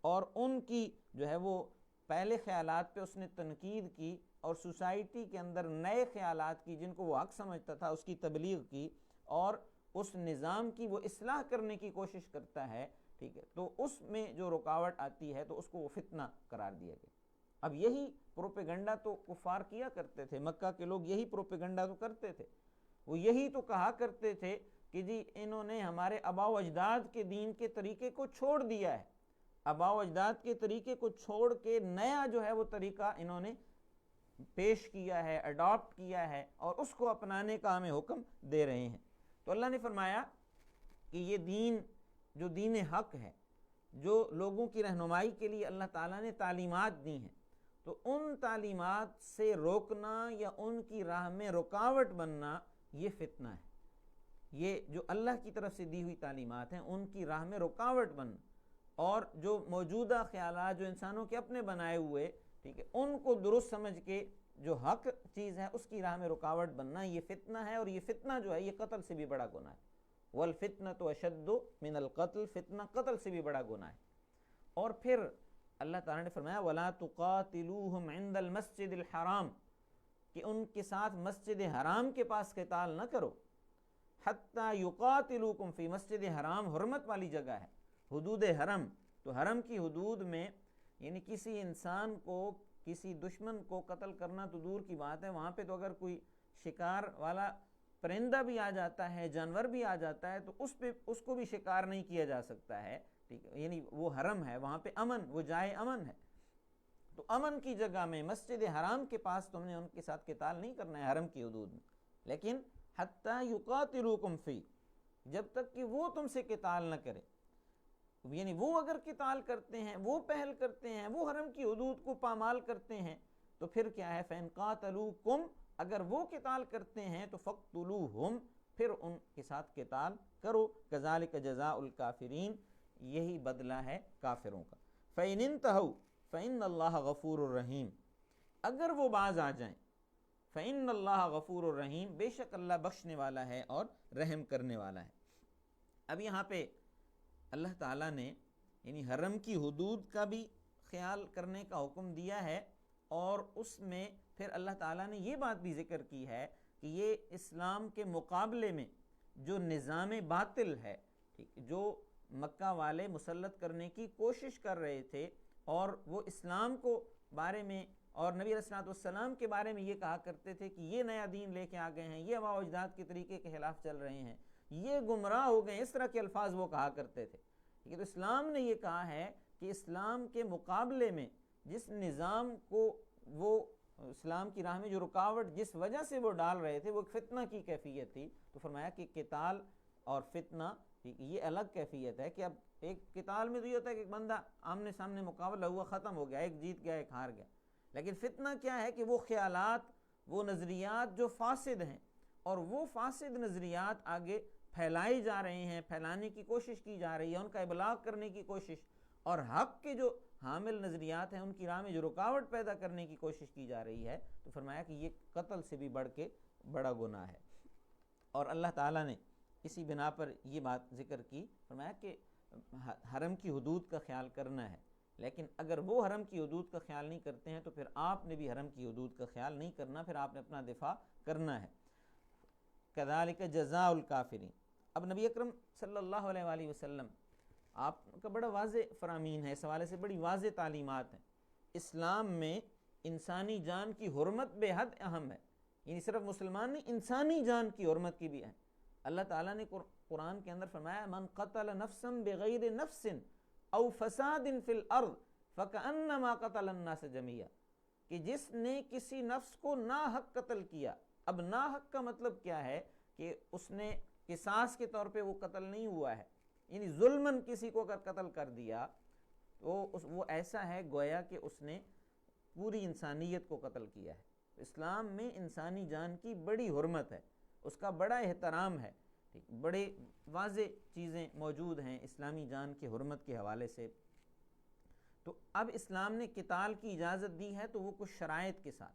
اور ان کی جو ہے وہ پہلے خیالات پہ اس نے تنقید کی، اور سوسائٹی کے اندر نئے خیالات کی جن کو وہ حق سمجھتا تھا اس کی تبلیغ کی، اور اس نظام کی وہ اصلاح کرنے کی کوشش کرتا ہے، ٹھیک ہے۔ تو اس میں جو رکاوٹ آتی ہے تو اس کو وہ فتنہ قرار دیا گیا۔ اب یہی پروپیگنڈا تو کفار کیا کرتے تھے، مکہ کے لوگ یہی پروپیگنڈا تو کرتے تھے، وہ یہی تو کہا کرتے تھے کہ جی انہوں نے ہمارے آباء و اجداد کے دین کے طریقے کو چھوڑ دیا ہے، آباء و اجداد کے طریقے کو چھوڑ کے نیا جو ہے وہ طریقہ انہوں نے پیش کیا ہے، اڈاپٹ کیا ہے، اور اس کو اپنانے کا ہمیں حکم دے رہے ہیں۔ تو اللہ نے فرمایا کہ یہ دین جو دین حق ہے، جو لوگوں کی رہنمائی کے لیے اللہ تعالیٰ نے تعلیمات دی ہیں، تو ان تعلیمات سے روکنا یا ان کی راہ میں رکاوٹ بننا یہ فتنہ ہے۔ یہ جو اللہ کی طرف سے دی ہوئی تعلیمات ہیں ان کی راہ میں رکاوٹ بننا، اور جو موجودہ خیالات جو انسانوں کے اپنے بنائے ہوئے ٹھیک ہے، ان کو درست سمجھ کے جو حق چیز ہے اس کی راہ میں رکاوٹ بننا یہ فتنہ ہے، اور یہ فتنہ جو ہے یہ قتل سے بھی بڑا گناہ ہے۔ والفتنة اشد من القتل، فتنہ قتل سے بھی بڑا گناہ ہے۔ اور پھر اللہ تعالیٰ نے فرمایا وَلَا تُقَاتِلُوهُمْ عِنْدَ الْمَسْجِدِ الْحَرَامِ، کہ ان کے ساتھ مسجد حرام کے پاس قتال نہ کرو، حَتَّى يُقَاتِلُوكُمْ فِي مسجد حرام حرمت والی جگہ ہے، حدود حرم، تو حرم کی حدود میں یعنی کسی انسان کو، کسی دشمن کو قتل کرنا تو دور کی بات ہے، وہاں پہ تو اگر کوئی شکار والا پرندہ بھی آ جاتا ہے، جانور بھی آ جاتا ہے، تو اس کو بھی شکار نہیں کیا جا سکتا ہے، ٹھیک ہے، یعنی وہ حرم ہے، وہاں پہ امن، وہ جائے امن ہے۔ تو امن کی جگہ میں مسجد حرام کے پاس تم نے ان کے ساتھ قتال نہیں کرنا ہے حرم کی حدود میں، لیکن حتیٰ یقاتلوکم فی، جب تک کہ وہ تم سے قتال نہ کرے، یعنی وہ اگر قتال کرتے ہیں، وہ پہل کرتے ہیں، وہ حرم کی حدود کو پامال کرتے ہیں، تو پھر کیا ہے فَإِن قَاتَلُوكُمْ، اگر وہ قتال کرتے ہیں تو فَقْتُلُوهُمْ، پھر ان کے ساتھ قتال کرو، كَذَلِكَ جَزَاءُ الْكَافِرِينَ، یہی بدلہ ہے کافروں کا۔ فَإِنِ انْتَهُوا فَإِنَّ اللَّهَ غَفُورٌ رَحِيمٌ، اگر وہ باز آ جائیں، فَإِنَّ اللَّهَ غَفُورٌ رَحِيمٌ، بے شک اللہ بخشنے والا ہے اور رحم کرنے والا ہے۔ اب یہاں پہ اللہ تعالیٰ نے یعنی حرم کی حدود کا بھی خیال کرنے کا حکم دیا ہے، اور اس میں پھر اللہ تعالیٰ نے یہ بات بھی ذکر کی ہے کہ یہ اسلام کے مقابلے میں جو نظام باطل ہے، جو مکہ والے مسلط کرنے کی کوشش کر رہے تھے، اور وہ اسلام کو بارے میں اور نبی علیہ الصلوۃ والسلام کے بارے میں یہ کہا کرتے تھے کہ یہ نیا دین لے کے آ گئے ہیں، یہ آباء و اجداد کے طریقے کے خلاف چل رہے ہیں، یہ گمراہ ہو گئے، اس طرح کے الفاظ وہ کہا کرتے تھے۔ تو اسلام نے یہ کہا ہے کہ اسلام کے مقابلے میں جس نظام کو وہ اسلام کی راہ میں جو رکاوٹ جس وجہ سے وہ ڈال رہے تھے وہ ایک فتنہ کی کیفیت تھی، تو فرمایا کہ قتال اور فتنہ یہ الگ کیفیت ہے، کہ اب ایک قتال میں تو یہ ہوتا ہے کہ ایک بندہ آمنے سامنے مقابلہ ہوا، ختم ہو گیا، ایک جیت گیا ایک ہار گیا، لیکن فتنہ کیا ہے کہ وہ خیالات، وہ نظریات جو فاسد ہیں، اور وہ فاسد نظریات آگے پھیلائے جا رہے ہیں، پھیلانے کی کوشش کی جا رہی ہے، ان کا ابلاغ کرنے کی کوشش، اور حق کے جو حامل نظریات ہیں ان کی راہ میں جو رکاوٹ پیدا کرنے کی کوشش کی جا رہی ہے، تو فرمایا کہ یہ قتل سے بھی بڑھ کے بڑا گناہ ہے۔ اور اللہ تعالیٰ نے اسی بنا پر یہ بات ذکر کی، فرمایا کہ حرم کی حدود کا خیال کرنا ہے، لیکن اگر وہ حرم کی حدود کا خیال نہیں کرتے ہیں تو پھر آپ نے بھی حرم کی حدود کا خیال نہیں کرنا، پھر آپ نے اپنا دفاع کرنا ہے۔ كَذَلِكَ جَزَاءُ الْكَافِرِينَ۔ اب نبی اکرم صلی اللہ علیہ وآلہ وسلم آپ کا بڑا واضح فرامین ہے، اس حوالے سے بڑی واضح تعلیمات ہیں۔ اسلام میں انسانی جان کی حرمت بے حد اہم ہے، یعنی صرف مسلمان نہیں، انسانی جان کی حرمت کی بھی ہے۔ اللہ تعالیٰ نے قرآن کے اندر فرمایا من قتل نفسا بغیر نفس او فساد فی الارض فکأنما قتل الناس جميعا، کہ جس نے کسی نفس کو ناحق قتل کیا۔ اب ناحق کا مطلب کیا ہے کہ اس نے قصاص کے طور پہ وہ قتل نہیں ہوا ہے، یعنی ظلماً کسی کو اگر قتل کر دیا تو وہ ایسا ہے گویا کہ اس نے پوری انسانیت کو قتل کیا ہے۔ اسلام میں انسانی جان کی بڑی حرمت ہے، اس کا بڑا احترام ہے، بڑے واضح چیزیں موجود ہیں اسلامی جان کی حرمت کے حوالے سے۔ تو اب اسلام نے قتال کی اجازت دی ہے تو وہ کچھ شرائط کے ساتھ،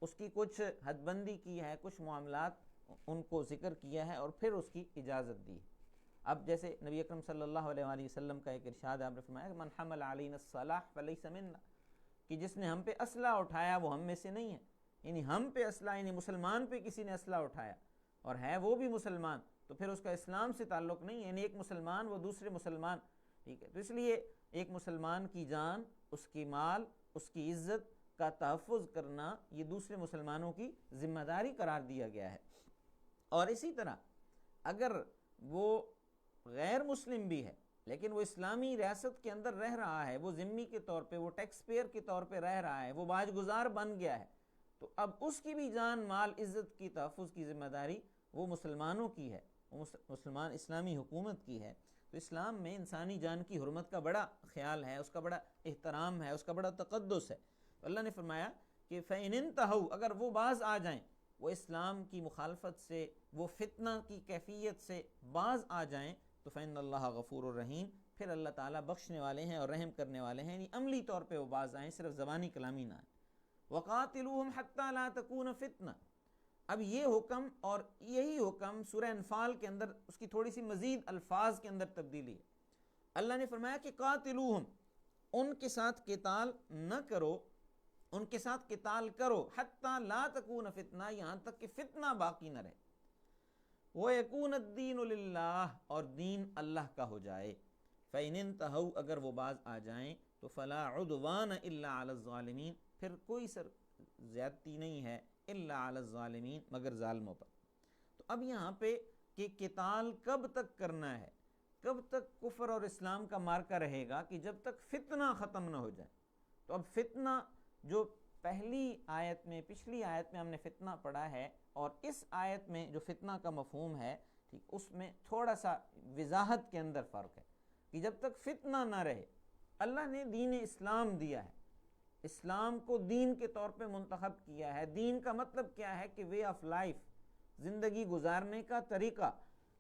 اس کی کچھ حد بندی کی ہے، کچھ معاملات ان کو ذکر کیا ہے اور پھر اس کی اجازت دی۔ اب جیسے نبی اکرم صلی اللہ علیہ وآلہ وسلم کا ایک ارشاد آپ نے فرمایا من حمل علینا السلاح فلیس منا، کہ جس نے ہم پہ اسلحہ اٹھایا وہ ہم میں سے نہیں ہے، یعنی ہم پہ اسلحہ، یعنی مسلمان پہ کسی نے اسلحہ اٹھایا اور ہے وہ بھی مسلمان، تو پھر اس کا اسلام سے تعلق نہیں، یعنی ایک مسلمان وہ دوسرے مسلمان، ٹھیک ہے۔ تو اس لیے ایک مسلمان کی جان، اس کی مال، اس کی عزت کا تحفظ کرنا یہ دوسرے مسلمانوں کی ذمہ داری قرار دیا گیا ہے۔ اور اسی طرح اگر وہ غیر مسلم بھی ہے لیکن وہ اسلامی ریاست کے اندر رہ رہا ہے، وہ ذمہ کے طور پہ، وہ ٹیکس پیئر کے طور پہ رہ رہا ہے، وہ باج گزار بن گیا ہے، تو اب اس کی بھی جان، مال، عزت کی تحفظ کی ذمہ داری وہ مسلمانوں کی ہے، وہ مسلمان اسلامی حکومت کی ہے۔ تو اسلام میں انسانی جان کی حرمت کا بڑا خیال ہے، اس کا بڑا احترام ہے، اس کا بڑا تقدس ہے۔ تو اللہ نے فرمایا کہ فَإِنِ انْتَهَوْا، اگر وہ باز آ جائیں، وہ اسلام کی مخالفت سے، وہ فتنہ کی کیفیت سے باز آ جائیں، تو فَإِنَّ اللَّهَ غَفُورٌ رَحِيمٌ، پھر اللہ تعالیٰ بخشنے والے ہیں اور رحم کرنے والے ہیں، یعنی عملی طور پہ وہ باز آئیں، صرف زبانی کلامی نہ آئیں۔ وَقَاتِلُوهُمْ حَتَّى لَا تَكُونَ فِتْنَةٌ، اب یہ حکم اور یہی حکم سورہ انفال کے اندر اس کی تھوڑی سی مزید الفاظ کے اندر تبدیلی ہے۔ اللہ نے فرمایا کہ قاتلوہم، ان کے ساتھ قتال نہ کرو، ان کے ساتھ قتال کرو، حتی لا تکون فتنہ، یہاں تک کہ فتنہ باقی نہ رہے، وَيَكُونَ الدِّينُ لِلَّهِ، اور دین اللہ کا ہو جائے۔ فَإِنِ انْتَهَوْا، اگر وہ باز آ جائیں تو فَلَا عُدْوَانَ إِلَّا عَلَى الظَّالِمِينَ، پھر کوئی زیادتی نہیں ہے الا علی الظالمین، مگر ظالموں پر۔ تو اب یہاں پہ کہ قتال کب تک کرنا ہے، کب تک کفر اور اسلام کا مارکہ رہے گا، کہ جب تک فتنہ ختم نہ ہو جائے۔ تو اب فتنہ جو پہلی آیت میں، پچھلی آیت میں ہم نے فتنہ پڑھا ہے، اور اس آیت میں جو فتنہ کا مفہوم ہے، ٹھیک، اس میں تھوڑا سا وضاحت کے اندر فرق ہے، کہ جب تک فتنہ نہ رہے، اللہ نے دین اسلام دیا ہے، اسلام کو دین کے طور پہ منتخب کیا ہے۔ دین کا مطلب کیا ہے کہ وے آف لائف، زندگی گزارنے کا طریقہ۔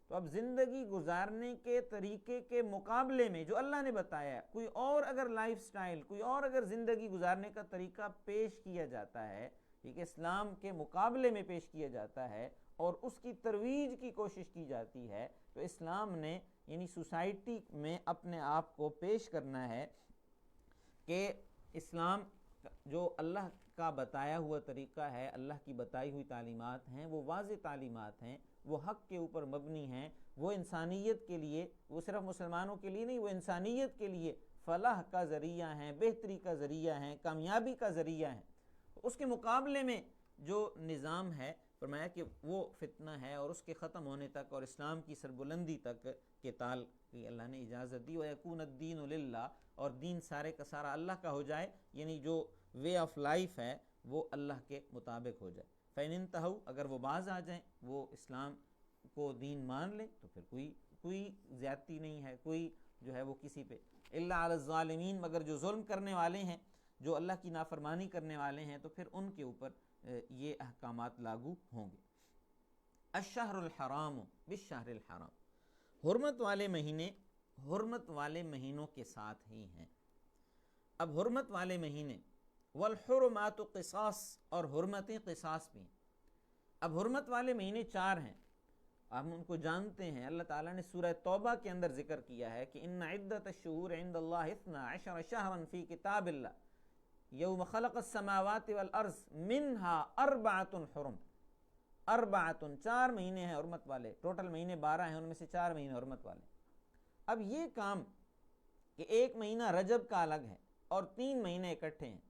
تو اب زندگی گزارنے کے طریقے کے مقابلے میں جو اللہ نے بتایا ہے، کوئی اور اگر لائف سٹائل، کوئی اور اگر زندگی گزارنے کا طریقہ پیش کیا جاتا ہے، ٹھیک ہے، اسلام کے مقابلے میں پیش کیا جاتا ہے اور اس کی ترویج کی کوشش کی جاتی ہے، تو اسلام نے یعنی سوسائٹی میں اپنے آپ کو پیش کرنا ہے کہ اسلام جو اللہ کا بتایا ہوا طریقہ ہے، اللہ کی بتائی ہوئی تعلیمات ہیں، وہ واضح تعلیمات ہیں، وہ حق کے اوپر مبنی ہیں، وہ انسانیت کے لیے، وہ صرف مسلمانوں کے لیے نہیں، وہ انسانیت کے لیے فلاح کا ذریعہ ہیں، بہتری کا ذریعہ ہیں، کامیابی کا ذریعہ ہیں۔ اس کے مقابلے میں جو نظام ہے، فرمایا کہ وہ فتنہ ہے، اور اس کے ختم ہونے تک اور اسلام کی سربلندی تک قتال کی اللہ نے اجازت دی۔ وَيَكُونَ الدِّينُ لِلَّهِ، اور دین سارے کا سارا اللہ کا ہو جائے، یعنی جو وے آف لائف ہے وہ اللہ کے مطابق ہو جائے۔ فَإِنِ انْتَهَوْا، اگر وہ باز آ جائیں، وہ اسلام کو دین مان لیں، تو پھر کوئی زیادتی نہیں ہے، کوئی جو ہے وہ کسی پہ، إِلَّا عَلَى الظَّالِمِينَ، مگر جو ظلم کرنے والے ہیں، جو اللہ کی نافرمانی کرنے والے ہیں، تو پھر ان کے اوپر یہ احکامات لاگو ہوں گے۔ الشہر الحرام بالشہر الحرام، حرمت والے مہینے حرمت والے مہینوں کے ساتھ ہی ہیں۔ اب حرمت والے مہینے، والحرمات قصاص، اور حرمتیں قصاص بھی ہیں۔ اب حرمت والے مہینے 4 ہیں، ہم ان کو جانتے ہیں۔ اللہ تعالیٰ نے سورہ توبہ کے اندر ذکر کیا ہے کہ ان عدت الشہور عند اللہ 12 شہرا فی کتاب اللہ یوم خلق السماوات والارض منها 4 حرم، 4 مہینے ہیں حرمت والے، ٹوٹل مہینے 12 ہیں، ان میں سے 4 مہینے حرمت والے۔ اب یہ کام کہ ایک مہینہ رجب کا الگ ہے اور 3 مہینے اکٹھے ہیں،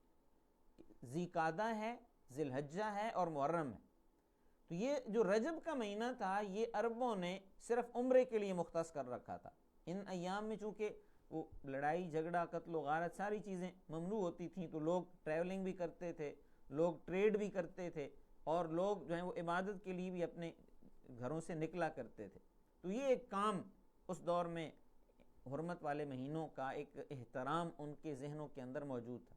ذی قعدہ ہے، ذی الحجہ ہے اور محرم ہے۔ تو یہ جو رجب کا مہینہ تھا، یہ عربوں نے صرف عمرے کے لیے مختص کر رکھا تھا۔ ان ایام میں چونکہ وہ لڑائی جھگڑا، قتل و غارت، ساری چیزیں ممنوع ہوتی تھیں، تو لوگ ٹریولنگ بھی کرتے تھے، لوگ ٹریڈ بھی کرتے تھے، اور لوگ جو ہیں وہ عبادت کے لیے بھی اپنے گھروں سے نکلا کرتے تھے۔ تو یہ ایک کام اس دور میں حرمت والے مہینوں کا ایک احترام ان کے ذہنوں کے اندر موجود تھا،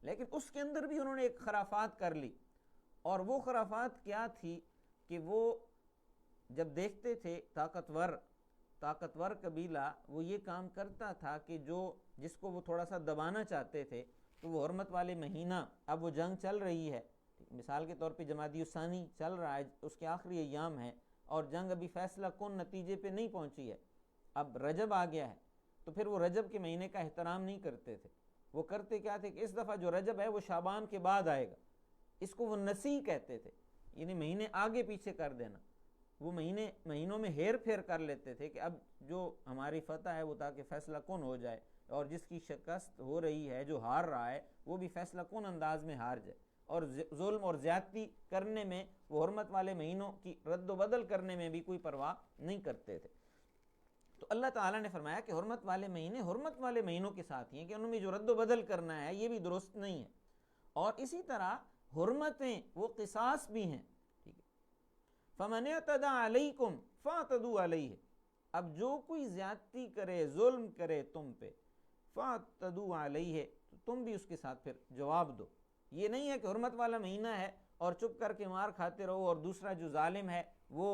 لیکن اس کے اندر بھی انہوں نے ایک خرافات کر لی۔ اور وہ خرافات کیا تھی کہ وہ جب دیکھتے تھے طاقتور قبیلہ وہ یہ کام کرتا تھا کہ جس کو وہ تھوڑا سا دبانا چاہتے تھے، تو وہ حرمت والے مہینہ، اب وہ جنگ چل رہی ہے، مثال کے طور پہ جمادی الثانی چل رہا ہے، اس کے آخری ایام ہے، اور جنگ ابھی فیصلہ کن نتیجے پہ نہیں پہنچی ہے، اب رجب آ گیا ہے، تو پھر وہ رجب کے مہینے کا احترام نہیں کرتے تھے۔ وہ کرتے کیا تھے کہ اس دفعہ جو رجب ہے وہ شعبان کے بعد آئے گا، اس کو وہ نسی کہتے تھے، یعنی مہینے آگے پیچھے کر دینا۔ وہ مہینوں میں ہیر پھیر کر لیتے تھے کہ اب جو ہماری فتح ہے وہ تاکہ فیصلہ کن ہو جائے، اور جس کی شکست ہو رہی ہے، جو ہار رہا ہے، وہ بھی فیصلہ کن انداز میں ہار جائے۔ اور ظلم اور زیادتی کرنے میں، وہ حرمت والے مہینوں کی رد و بدل کرنے میں بھی کوئی پرواہ نہیں کرتے تھے۔ تو اللہ تعالیٰ نے فرمایا کہ حرمت والے مہینے حرمت والے مہینوں کے ساتھ ہی ہیں، کہ ان میں جو رد و بدل کرنا ہے یہ بھی درست نہیں ہے۔ اور اسی طرح حرمتیں وہ قصاص بھی ہیں، ٹھیک ہے۔ فَمَنِ اعْتَدَىٰ عَلَيْكُمْ فَاعْتَدُوا عَلَيْهِ، اب جو کوئی زیادتی کرے، ظلم کرے تم پہ، فَاعْتَدُوا عَلَيْهِ، تو تم بھی اس کے ساتھ پھر جواب دو۔ یہ نہیں ہے کہ حرمت والا مہینہ ہے اور چپ کر کے مار کھاتے رہو، اور دوسرا جو ظالم ہے وہ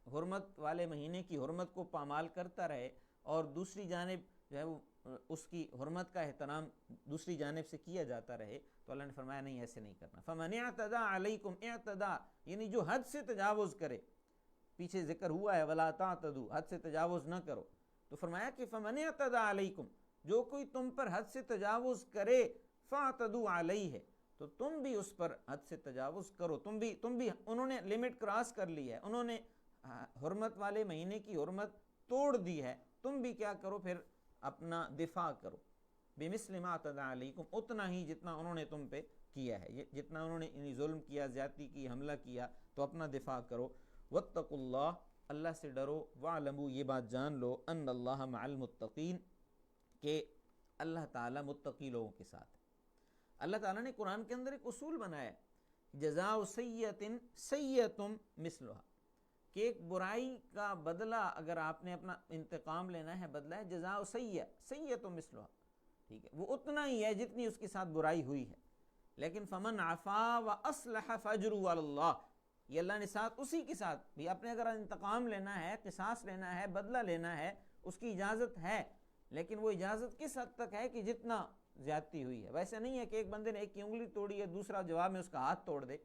حرمت والے مہینے کی حرمت کو پامال کرتا رہے اور دوسری جانب جو ہے وہ اس کی حرمت کا احترام دوسری جانب سے کیا جاتا رہے، تو اللہ نے فرمایا نہیں، ایسے نہیں کرنا۔ فمن اعتدى علیکم، اعتدى یعنی جو حد سے تجاوز کرے، پیچھے ذکر ہوا ہے ولا تعتدوا، حد سے تجاوز نہ کرو، تو فرمایا کہ فمن اعتدى علیکم، جو کوئی تم پر حد سے تجاوز کرے، فاعتدوا علیہ، تو تم بھی اس پر حد سے تجاوز کرو، تم بھی انہوں نے لمٹ کراس کر لی ہے، انہوں نے حرمت والے مہینے کی حرمت توڑ دی ہے، تم بھی کیا کرو پھر اپنا دفاع کرو، بمثل ما اعتدى علیکم، اتنا ہی جتنا انہوں نے تم پہ کیا ہے، جتنا انہوں نے ظلم کیا، زیادتی کی، حملہ کیا، تو اپنا دفاع کرو۔ واتقوا اللہ، اللہ سے ڈرو، واعلموا، یہ بات جان لو، ان اللہ مع المتقین، کہ اللہ تعالیٰ متقی لوگوں کے ساتھ ہے۔ اللہ تعالیٰ نے قرآن کے اندر ایک اصول بنایا ہے، جزاء سیئۃ سیئۃ مثلھا، کہ ایک برائی کا بدلہ اگر آپ نے اپنا انتقام لینا ہے، بدلہ ہے جزاء سیئۃ مثلھا، ٹھیک ہے، وہ اتنا ہی ہے جتنی اس کے ساتھ برائی ہوئی ہے، لیکن فمن عفا واصلح فاجرہ علی اللہ، یہ اللہ نے ساتھ اسی کے ساتھ بھی، آپ نے اگر انتقام لینا ہے، قصاص لینا ہے، بدلہ لینا ہے، اس کی اجازت ہے، لیکن وہ اجازت کس حد تک ہے کہ جتنا زیادتی ہوئی ہے، ویسے نہیں ہے کہ ایک بندے نے ایک کی انگلی توڑی ہے، دوسرا جواب میں اس کا ہاتھ توڑ دے،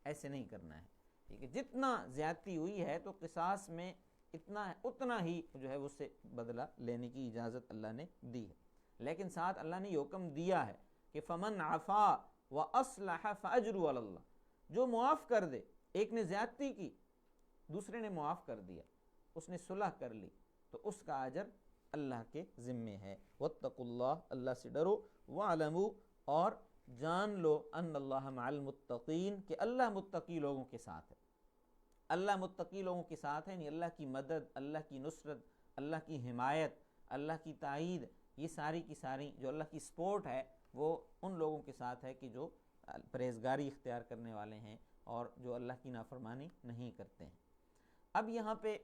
ایسے نہیں کرنا ہے، ٹھیک ہے، جتنا زیادتی ہوئی ہے تو قصاص میں اتنا ہی جو ہے اس سے بدلہ لینے کی اجازت اللہ نے دی ہے، لیکن ساتھ اللہ نے یہ حکم دیا ہے کہ فمن عفا واصلح فاجرہ علی اللہ، جو معاف کر دے، ایک نے زیادتی کی، دوسرے نے معاف کر دیا، اس نے صلح کر لی، تو اس کا اجر اللہ کے ذمے ہے۔ واتقوا اللہ، اللہ سے ڈرو، واعلموا، اور جان لو، ان اللہ مع المتقین، کہ اللہ متقی لوگوں کے ساتھ ہے، اللہ متقی لوگوں کے ساتھ ہے، یعنی اللہ کی مدد، اللہ کی نصرت، اللہ کی حمایت، اللہ کی تائید، یہ ساری کی ساری جو اللہ کی سپورٹ ہے، وہ ان لوگوں کے ساتھ ہے کہ جو پرہیزگاری اختیار کرنے والے ہیں اور جو اللہ کی نافرمانی نہیں کرتے ہیں۔ اب یہاں پہ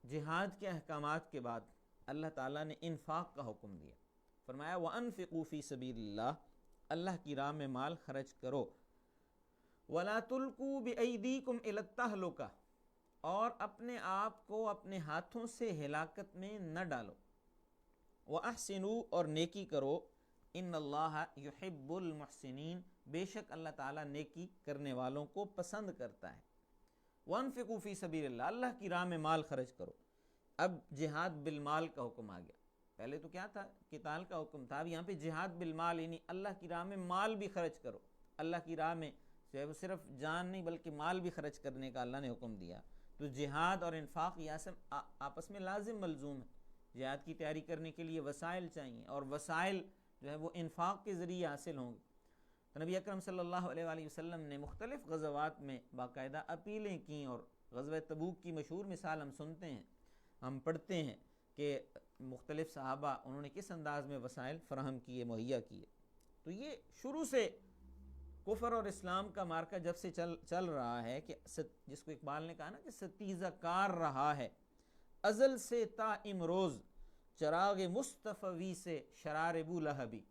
جہاد کے احکامات کے بعد اللہ تعالیٰ نے انفاق کا حکم دیا، فرمایا وَأَنفِقُوا فِي سَبِيلِ اللَّهِ، اللہ کی راہ میں مال خرچ کرو، وَلَا تُلْقُوا بِأَيْدِيكُمْ إِلَى التَّهْلُكَةِ، اور اپنے آپ کو اپنے ہاتھوں سے ہلاکت میں نہ ڈالو، وَأَحْسِنُوا، اور نیکی کرو، ان اللہ یحب المحسنین، بے شک اللہ تعالیٰ نیکی کرنے والوں کو پسند کرتا ہے۔ وَأَنفِقُوا فِي سَبِيلِ اللَّهِ، اللہ کی راہ میں مال خرچ کرو۔ اب جہاد بالمال کا حکم آ گیا، پہلے تو کیا تھا، قتال کا حکم تھا، اب یہاں پہ جہاد بالمال، یعنی اللہ کی راہ میں مال بھی خرچ کرو، اللہ کی راہ میں صرف جان نہیں بلکہ مال بھی خرچ کرنے کا اللہ نے حکم دیا۔ تو جہاد اور انفاق یہ آپس میں لازم ملزوم ہے، جہاد کی تیاری کرنے کے لیے وسائل چاہیے، اور وسائل جو ہے وہ انفاق کے ذریعے حاصل ہوں گے۔ تو نبی اکرم صلی اللہ علیہ وآلہ وسلم نے مختلف غزوات میں باقاعدہ اپیلیں کیں، اور غزوہ تبوک کی مشہور مثال ہم سنتے ہیں، ہم پڑھتے ہیں کہ مختلف صحابہ انہوں نے کس انداز میں وسائل فراہم کیے، مہیا کیے۔ تو یہ شروع سے کفر اور اسلام کا مارکا جب سے چل رہا ہے، کہ جس کو اقبال نے کہا نا کہ ستیزہ کار رہا ہے ازل سے تا امروز، چراغ مصطفی سے شرار بو لہبی،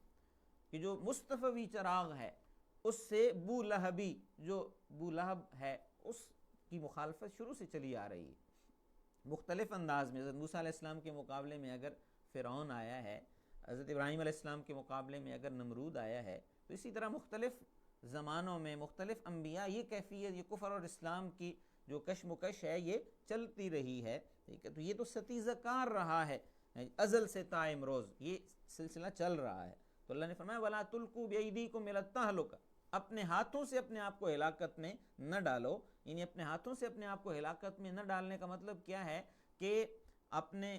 کہ جو مصطفی چراغ ہے اس سے بو لہبی، جو بو لہب ہے، اس کی مخالفت شروع سے چلی آ رہی ہے مختلف انداز میں۔ حضرت موسیٰ علیہ السلام کے مقابلے میں اگر فرعون آیا ہے، حضرت ابراہیم علیہ السلام کے مقابلے میں اگر نمرود آیا ہے، تو اسی طرح مختلف زمانوں میں مختلف انبیاء یہ کیفیت، یہ کفر اور اسلام کی جو کشمکش ہے یہ چلتی رہی ہے، ٹھیک ہے۔ تو یہ تو ستیزہ کار رہا ہے ازل سے تا امروز، یہ سلسلہ چل رہا ہے۔ تو اللہ نے فرمایا وَلَا تُلْقُوا بِأَيْدِيكُمْ إِلَى التَّهْلُكَةِ، اپنے ہاتھوں سے اپنے آپ کو ہلاکت میں نہ ڈالو، یعنی اپنے ہاتھوں سے اپنے آپ کو ہلاکت میں نہ ڈالنے کا مطلب کیا ہے کہ اپنے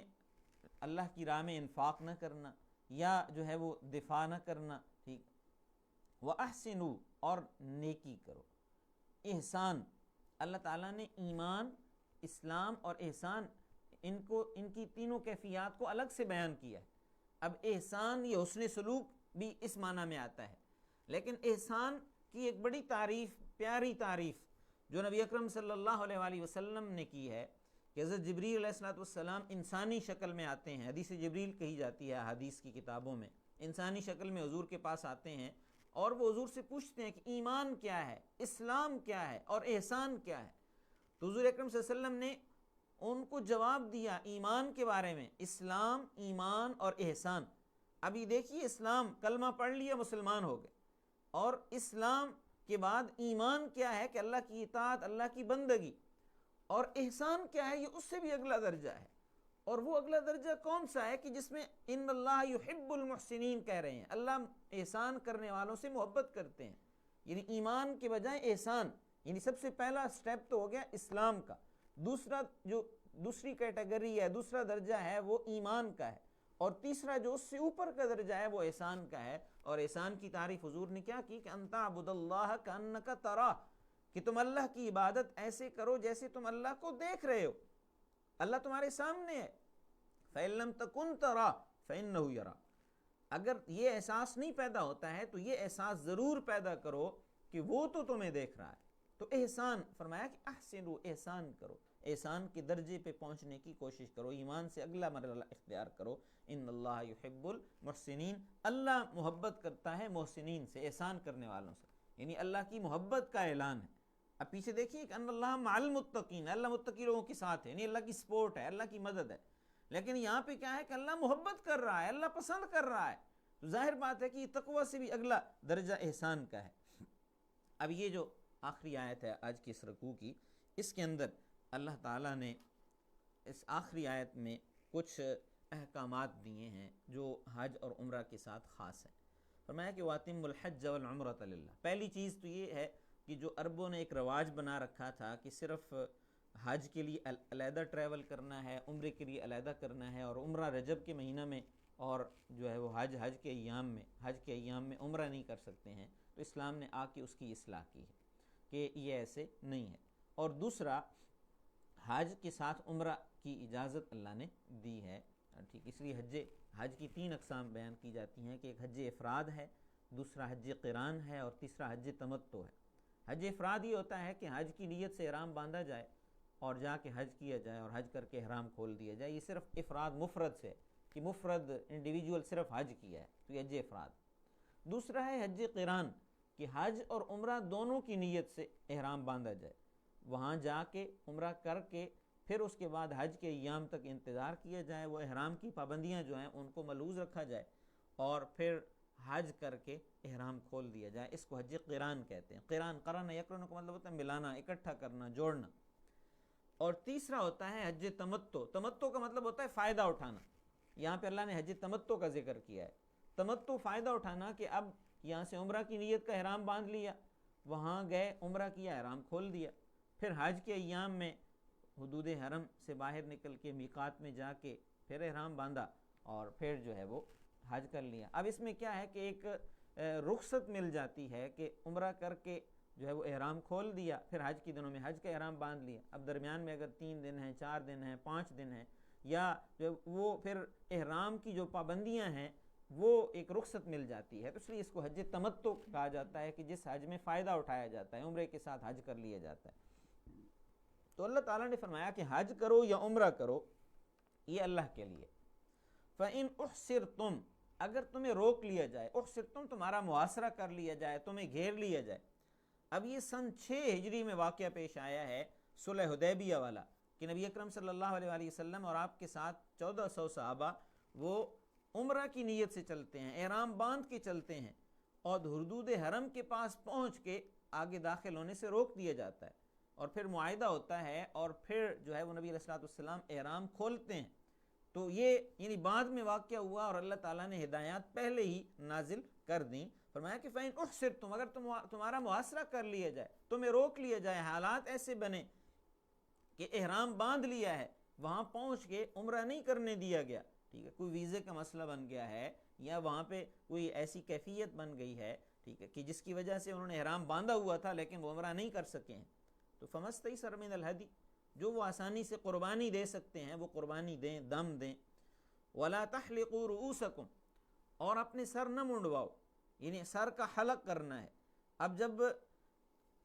اللہ کی راہ میں انفاق نہ کرنا، یا جو ہے وہ دفاع نہ کرنا، ٹھیک۔ وَأَحْسِنُوا، اور نیکی کرو، احسان۔ اللہ تعالیٰ نے ایمان، اسلام اور احسان، ان کی تینوں کیفیات کو الگ سے بیان کیا ہے۔ اب احسان یہ حسن سلوک بھی اس معنی میں آتا ہے، لیکن احسان کی ایک بڑی تعریف، پیاری تعریف جو نبی اکرم صلی اللہ علیہ وآلہ وسلم نے کی ہے، کہ حضرت جبریل علیہ السلام انسانی شکل میں آتے ہیں، حدیث جبریل کہی جاتی ہے حدیث کی کتابوں میں، انسانی شکل میں حضور کے پاس آتے ہیں، اور وہ حضور سے پوچھتے ہیں کہ ایمان کیا ہے، اسلام کیا ہے، اور احسان کیا ہے۔ تو حضور اکرم صلی اللہ علیہ وسلم نے ان کو جواب دیا ایمان کے بارے میں، اسلام، ایمان اور احسان۔ ابھی دیکھیے اسلام، کلمہ پڑھ لیا مسلمان ہو گئے، اور اسلام کے بعد ایمان کیا ہے کہ اللہ کی اطاعت، اللہ کی بندگی، اور احسان کیا ہے، یہ اس سے بھی اگلا درجہ ہے۔ اور وہ اگلا درجہ کون سا ہے کہ جس میں ان اللہ یحب المحسنین کہہ رہے ہیں، اللہ احسان کرنے والوں سے محبت کرتے ہیں، یعنی ایمان کے بجائے احسان، یعنی سب سے پہلا سٹیپ تو ہو گیا اسلام کا، دوسری کیٹیگری ہے، دوسرا درجہ ہے وہ ایمان کا ہے، اور تیسرا جو اس سے اوپر کا درجہ ہے وہ احسان کا ہے۔ اور احسان کی تعریف حضور نے کیا کی کہ ان تعبد اللہ کأنک تراہ، کہ تم اللہ کی عبادت ایسے کرو جیسے تم اللہ کو دیکھ رہے ہو، اللہ تمہارے سامنے ہے۔ فَإِن لَمْ تَكُنْ تَرَاهُ فَإِنَّهُ يَرَاكَ، اگر یہ احساس نہیں پیدا ہوتا ہے تو یہ احساس ضرور پیدا کرو کہ وہ تو تمہیں دیکھ رہا ہے۔ تو احسان فرمایا کہ احسنوا، احسان کرو، احسان کے درجے پہ پہنچنے کی کوشش کرو، ایمان سے اگلا مرحلہ اختیار کرو۔ ان اللہ یحب المحسنین، اللہ محبت کرتا ہے محسنین سے، احسان کرنے والوں سے، یعنی اللہ کی محبت کا اعلان ہے۔ اب پیچھے دیکھیے کہ ان اللہ مع المتقین، اللہ متقی لوگوں کے ساتھ ہے، یعنی اللہ کی سپورٹ ہے، اللہ کی مدد ہے۔ لیکن یہاں پہ کیا ہے کہ اللہ محبت کر رہا ہے، اللہ پسند کر رہا ہے، تو ظاہر بات ہے کہ یہ تقوی سے بھی اگلا درجہ احسان کا ہے۔ اب یہ جو آخری آیت ہے آج کی اس رکوع کی، اس کے اندر اللہ تعالیٰ نے اس آخری آیت میں کچھ احکامات دیے ہیں جو حج اور عمرہ کے ساتھ خاص ہیں۔ فرمایا کہ وَأَتِمُّ الْحَجَّ وَالْعُمْرَةَ لِلَّهِ، پہلی چیز تو یہ ہے کہ جو عربوں نے ایک رواج بنا رکھا تھا کہ صرف حج کے لیے علیحدہ ٹریول کرنا ہے، عمرے کے لیے علیحدہ کرنا ہے، اور عمرہ رجب کے مہینہ میں، اور جو ہے وہ حج کے ایام میں عمرہ نہیں کر سکتے ہیں، تو اسلام نے آ کے اس کی اصلاح کی ہے کہ یہ ایسے نہیں ہے۔ اور دوسرا، حج کے ساتھ عمرہ کی اجازت اللہ نے دی ہے، ٹھیک، اس لیے حج کی 3 اقسام بیان کی جاتی ہیں کہ ایک حج افراد ہے، دوسرا حج قران ہے، اور تیسرا حج تمتع ہے۔ حج افراد یہ ہوتا ہے کہ حج کی نیت سے احرام باندھا جائے اور جا کے حج کیا جائے اور حج کر کے احرام کھول دیا جائے، یہ صرف افراد مفرد سے، کہ مفرد انڈیویجول صرف حج کیا ہے، تو یہ حج افراد۔ دوسرا ہے حج قران، کہ حج اور عمرہ دونوں کی نیت سے احرام باندھا جائے، وہاں جا کے عمرہ کر کے پھر اس کے بعد حج کے ایام تک انتظار کیا جائے، وہ احرام کی پابندیاں جو ہیں ان کو ملحوظ رکھا جائے، اور پھر حج کر کے احرام کھول دیا جائے، اس کو حج قران کہتے ہیں۔ قران یقرن کا مطلب ہوتا ہے ملانا، اکٹھا کرنا، جوڑنا۔ اور تیسرا ہوتا ہے حج تمتع، تمتع کا مطلب ہوتا ہے فائدہ اٹھانا، یہاں پہ اللہ نے حج تمتع کا ذکر کیا ہے۔ تمتع فائدہ اٹھانا، کہ اب یہاں سے عمرہ کی نیت کا احرام باندھ لیا، وہاں گئے عمرہ کیا، احرام کھول دیا، پھر حج کے ایام میں حدود حرم سے باہر نکل کے میقات میں جا کے پھر احرام باندھا، اور پھر جو ہے وہ حج کر لیا۔ اب اس میں کیا ہے کہ ایک رخصت مل جاتی ہے کہ عمرہ کر کے جو ہے وہ احرام کھول دیا، پھر حج کے دنوں میں حج کا احرام باندھ لیا، اب درمیان میں اگر 3 دن ہیں، 4 دن ہیں، 5 دن ہیں، یا جو وہ پھر احرام کی جو پابندیاں ہیں وہ ایک رخصت مل جاتی ہے، تو اس لیے اس کو حج تمتع کہا جاتا ہے، کہ جس حج میں فائدہ اٹھایا جاتا ہے، عمرے کے ساتھ حج کر لیا جاتا ہے۔ تو اللہ تعالیٰ نے فرمایا کہ حج کرو یا عمرہ کرو، یہ اللہ کے لیے۔ فَإِنْ أُحْصِرْتُمْ، اگر تمہیں روک لیا جائے، احصرتم تمہارا محاصرہ کر لیا جائے، تمہیں گھیر لیا جائے۔ اب یہ سن 6 ہجری میں واقعہ پیش آیا ہے، صلح حدیبیہ والا، کہ نبی اکرم صلی اللہ علیہ وآلہ وسلم اور آپ کے ساتھ 1400 صحابہ وہ عمرہ کی نیت سے چلتے ہیں، احرام باندھ کے چلتے ہیں، اور حدود حرم کے پاس پہنچ کے آگے داخل ہونے سے روک دیا جاتا ہے، اور پھر معاہدہ ہوتا ہے، اور پھر جو ہے وہ نبی علیہ الصلوۃ والسلام احرام کھولتے ہیں۔ تو یہ یعنی بعد میں واقعہ ہوا، اور اللہ تعالیٰ نے ہدایات پہلے ہی نازل کر دیں۔ فرمایا کہ فَإِنْ أُحْصِرْتُمْ، اگر تمہارا محاصرہ کر لیا جائے، تمہیں روک لیا جائے، حالات ایسے بنے کہ احرام باندھ لیا ہے، وہاں پہنچ کے عمرہ نہیں کرنے دیا گیا، ٹھیک ہے، کوئی ویزے کا مسئلہ بن گیا ہے، یا وہاں پہ کوئی ایسی کیفیت بن گئی ہے، ٹھیک ہے، کہ جس کی وجہ سے انہوں نے احرام باندھا ہوا تھا لیکن وہ عمرہ نہیں کر سکے ہیں، تو فَمَسْتَيْسَرَ مِنَ الْهَدْيِ، جو وہ آسانی سے قربانی دے سکتے ہیں وہ قربانی دیں، دم دیں۔ وَلَا تَحْلِقُوا رُؤُوسَكُمْ، اور اپنے سر نہ منڈواؤ، یعنی سر کا حلق کرنا ہے۔ اب جب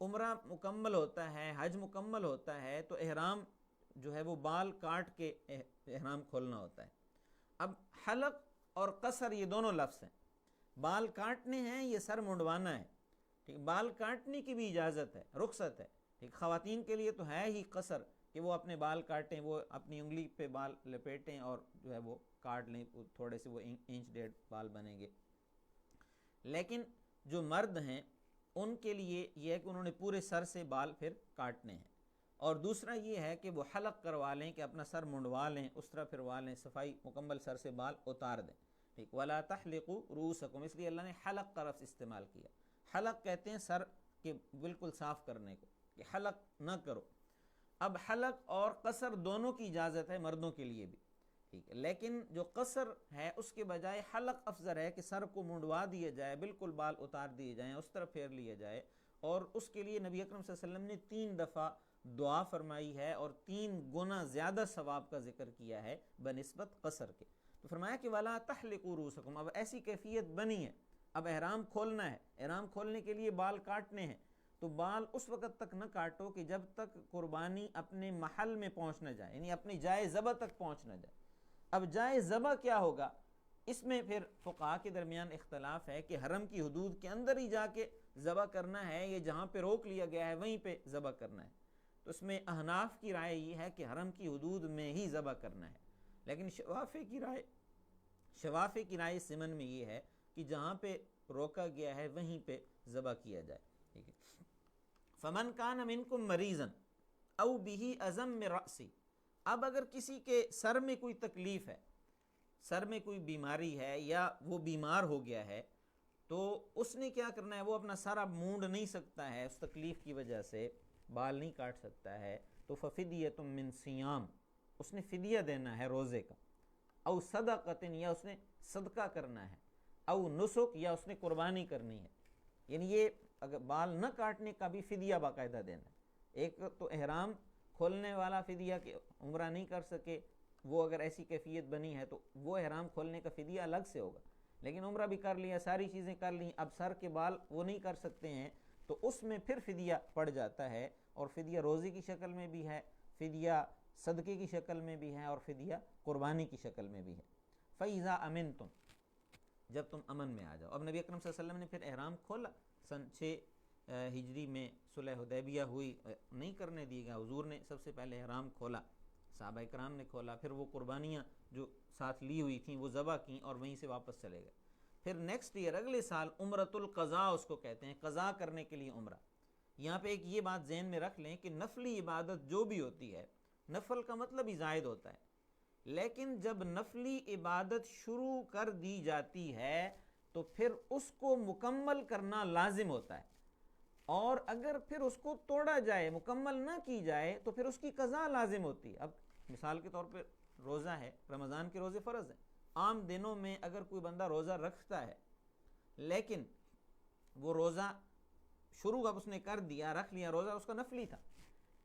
عمرہ مکمل ہوتا ہے، حج مکمل ہوتا ہے، تو احرام جو ہے وہ بال کاٹ کے احرام کھولنا ہوتا ہے۔ اب حلق اور قصر یہ دونوں لفظ ہیں، بال کاٹنے ہیں، یہ سر منڈوانا ہے، ٹھیک، بال کاٹنے کی بھی اجازت ہے، رخصت ہے، ٹھیک، خواتین کے لیے تو ہے ہی قصر، کہ کہ وہ اپنے بال کاٹیں، وہ اپنی انگلی پہ بال لپیٹیں اور جو ہے وہ کاٹ لیں، تھوڑے سے وہ انچ ڈیڑھ بال بنیں گے۔ لیکن جو مرد ہیں ان کے لیے یہ ہے کہ انہوں نے پورے سر سے بال پھر کاٹنے ہیں، اور دوسرا یہ ہے کہ وہ حلق کروا لیں، کہ اپنا سر منڈوا لیں، اس طرح پھروا لیں، صفائی مکمل سر سے بال اتار دیں، ٹھیک۔ وَلَا تَحْلِقُوا رُؤُوسَكُمْ، اس لیے اللہ نے حلق کا لفظ استعمال کیا۔ حلق کہتے ہیں سر کے بالکل صاف کرنے کو، کہ حلق نہ کرو۔ اب حلق اور قصر دونوں کی اجازت ہے مردوں کے لیے بھی، ٹھیک ہے، لیکن جو قصر ہے اس کے بجائے حلق افضل ہے، کہ سر کو منڈوا دیا جائے، بالکل بال اتار دیے جائیں، اس طرح پھیر لیا جائے، اور اس کے لیے نبی اکرم صلی اللہ علیہ وسلم نے 3 دفعہ دعا فرمائی ہے اور 3 گنا زیادہ ثواب کا ذکر کیا ہے بنسبت قصر کے۔ تو فرمایا کہ وَلَا تَحْلِقُوا رُؤُوسَكُمْ، اب ایسی کیفیت بنی ہے، اب احرام کھولنا ہے، احرام کھولنے کے لیے بال کاٹنے ہیں، تو بال اس وقت تک نہ کاٹو کہ جب تک قربانی اپنے محل میں پہنچ نہ جائے، یعنی اپنی جائے ذبح تک پہنچ نہ جائے۔ اب جائے ذبح کیا ہوگا، اس میں پھر فقہاء کے درمیان اختلاف ہے کہ حرم کی حدود کے اندر ہی جا کے ذبح کرنا ہے یا جہاں پہ روک لیا گیا ہے وہیں پہ ذبح کرنا ہے۔ تو اس میں احناف کی رائے یہ ہے کہ حرم کی حدود میں ہی ذبح کرنا ہے، لیکن شوافی کی رائے سمن میں یہ ہے کہ جہاں پہ روکا گیا ہے وہیں پہ ذبح کیا جائے، ٹھیک ہے۔ فمن کان منکم مریضا او بہ اذی من رأسی، اب اگر کسی کے سر میں کوئی تکلیف ہے، سر میں کوئی بیماری ہے یا وہ بیمار ہو گیا ہے، تو اس نے کیا کرنا ہے، وہ اپنا سر اب مونڈ نہیں سکتا ہے اس تکلیف کی وجہ سے، بال نہیں کاٹ سکتا ہے، تو ففدیۃ من صیام، اس نے فدیہ دینا ہے روزے کا، او صدقۃ، یا اس نے صدقہ کرنا ہے، او نسک، یا اس نے قربانی کرنی ہے۔ یعنی یہ اگر بال نہ کاٹنے کا بھی فدیہ باقاعدہ دینا ہے۔ ایک تو احرام کھولنے والا فدیہ کہ عمرہ نہیں کر سکے، وہ اگر ایسی کیفیت بنی ہے تو وہ احرام کھولنے کا فدیہ الگ سے ہوگا، لیکن عمرہ بھی کر لیا، ساری چیزیں کر لیں، اب سر کے بال وہ نہیں کر سکتے ہیں، تو اس میں پھر فدیہ پڑ جاتا ہے، اور فدیہ روزے کی شکل میں بھی ہے، فدیہ صدقے کی شکل میں بھی ہے، اور فدیہ قربانی کی شکل میں بھی ہے۔ فَإِذَا أَمِنْتُمْ، جب تم امن میں آ جاؤ۔ اب نبی اکرم صلی اللہ علیہ وسلم نے پھر احرام کھولا، سن 6 ہجری میں صلح حدیبیہ ہوئی، نہیں کرنے دی گیا، حضور نے سب سے پہلے احرام کھولا، صحابہ کرام نے کھولا، پھر وہ قربانیاں جو ساتھ لی ہوئی تھیں وہ ذبح کیں اور وہیں سے واپس چلے گئے۔ پھر نیکسٹ ایئر، اگلے سال، عمرۃ القضاء اس کو کہتے ہیں، قضا کرنے کے لیے عمرہ۔ یہاں پہ ایک یہ بات ذہن میں رکھ لیں کہ نفلی عبادت جو بھی ہوتی ہے، نفل کا مطلب ہی زائد ہوتا ہے، لیکن جب نفلی عبادت شروع کر دی جاتی ہے تو پھر اس کو مکمل کرنا لازم ہوتا ہے، اور اگر پھر اس کو توڑا جائے، مکمل نہ کی جائے، تو پھر اس کی قضا لازم ہوتی ہے۔ اب مثال کے طور پہ روزہ ہے، رمضان کے روزے فرض ہیں، عام دنوں میں اگر کوئی بندہ روزہ رکھتا ہے لیکن وہ روزہ شروع اب اس نے کر دیا، رکھ لیا روزہ، اس کا نفلی تھا،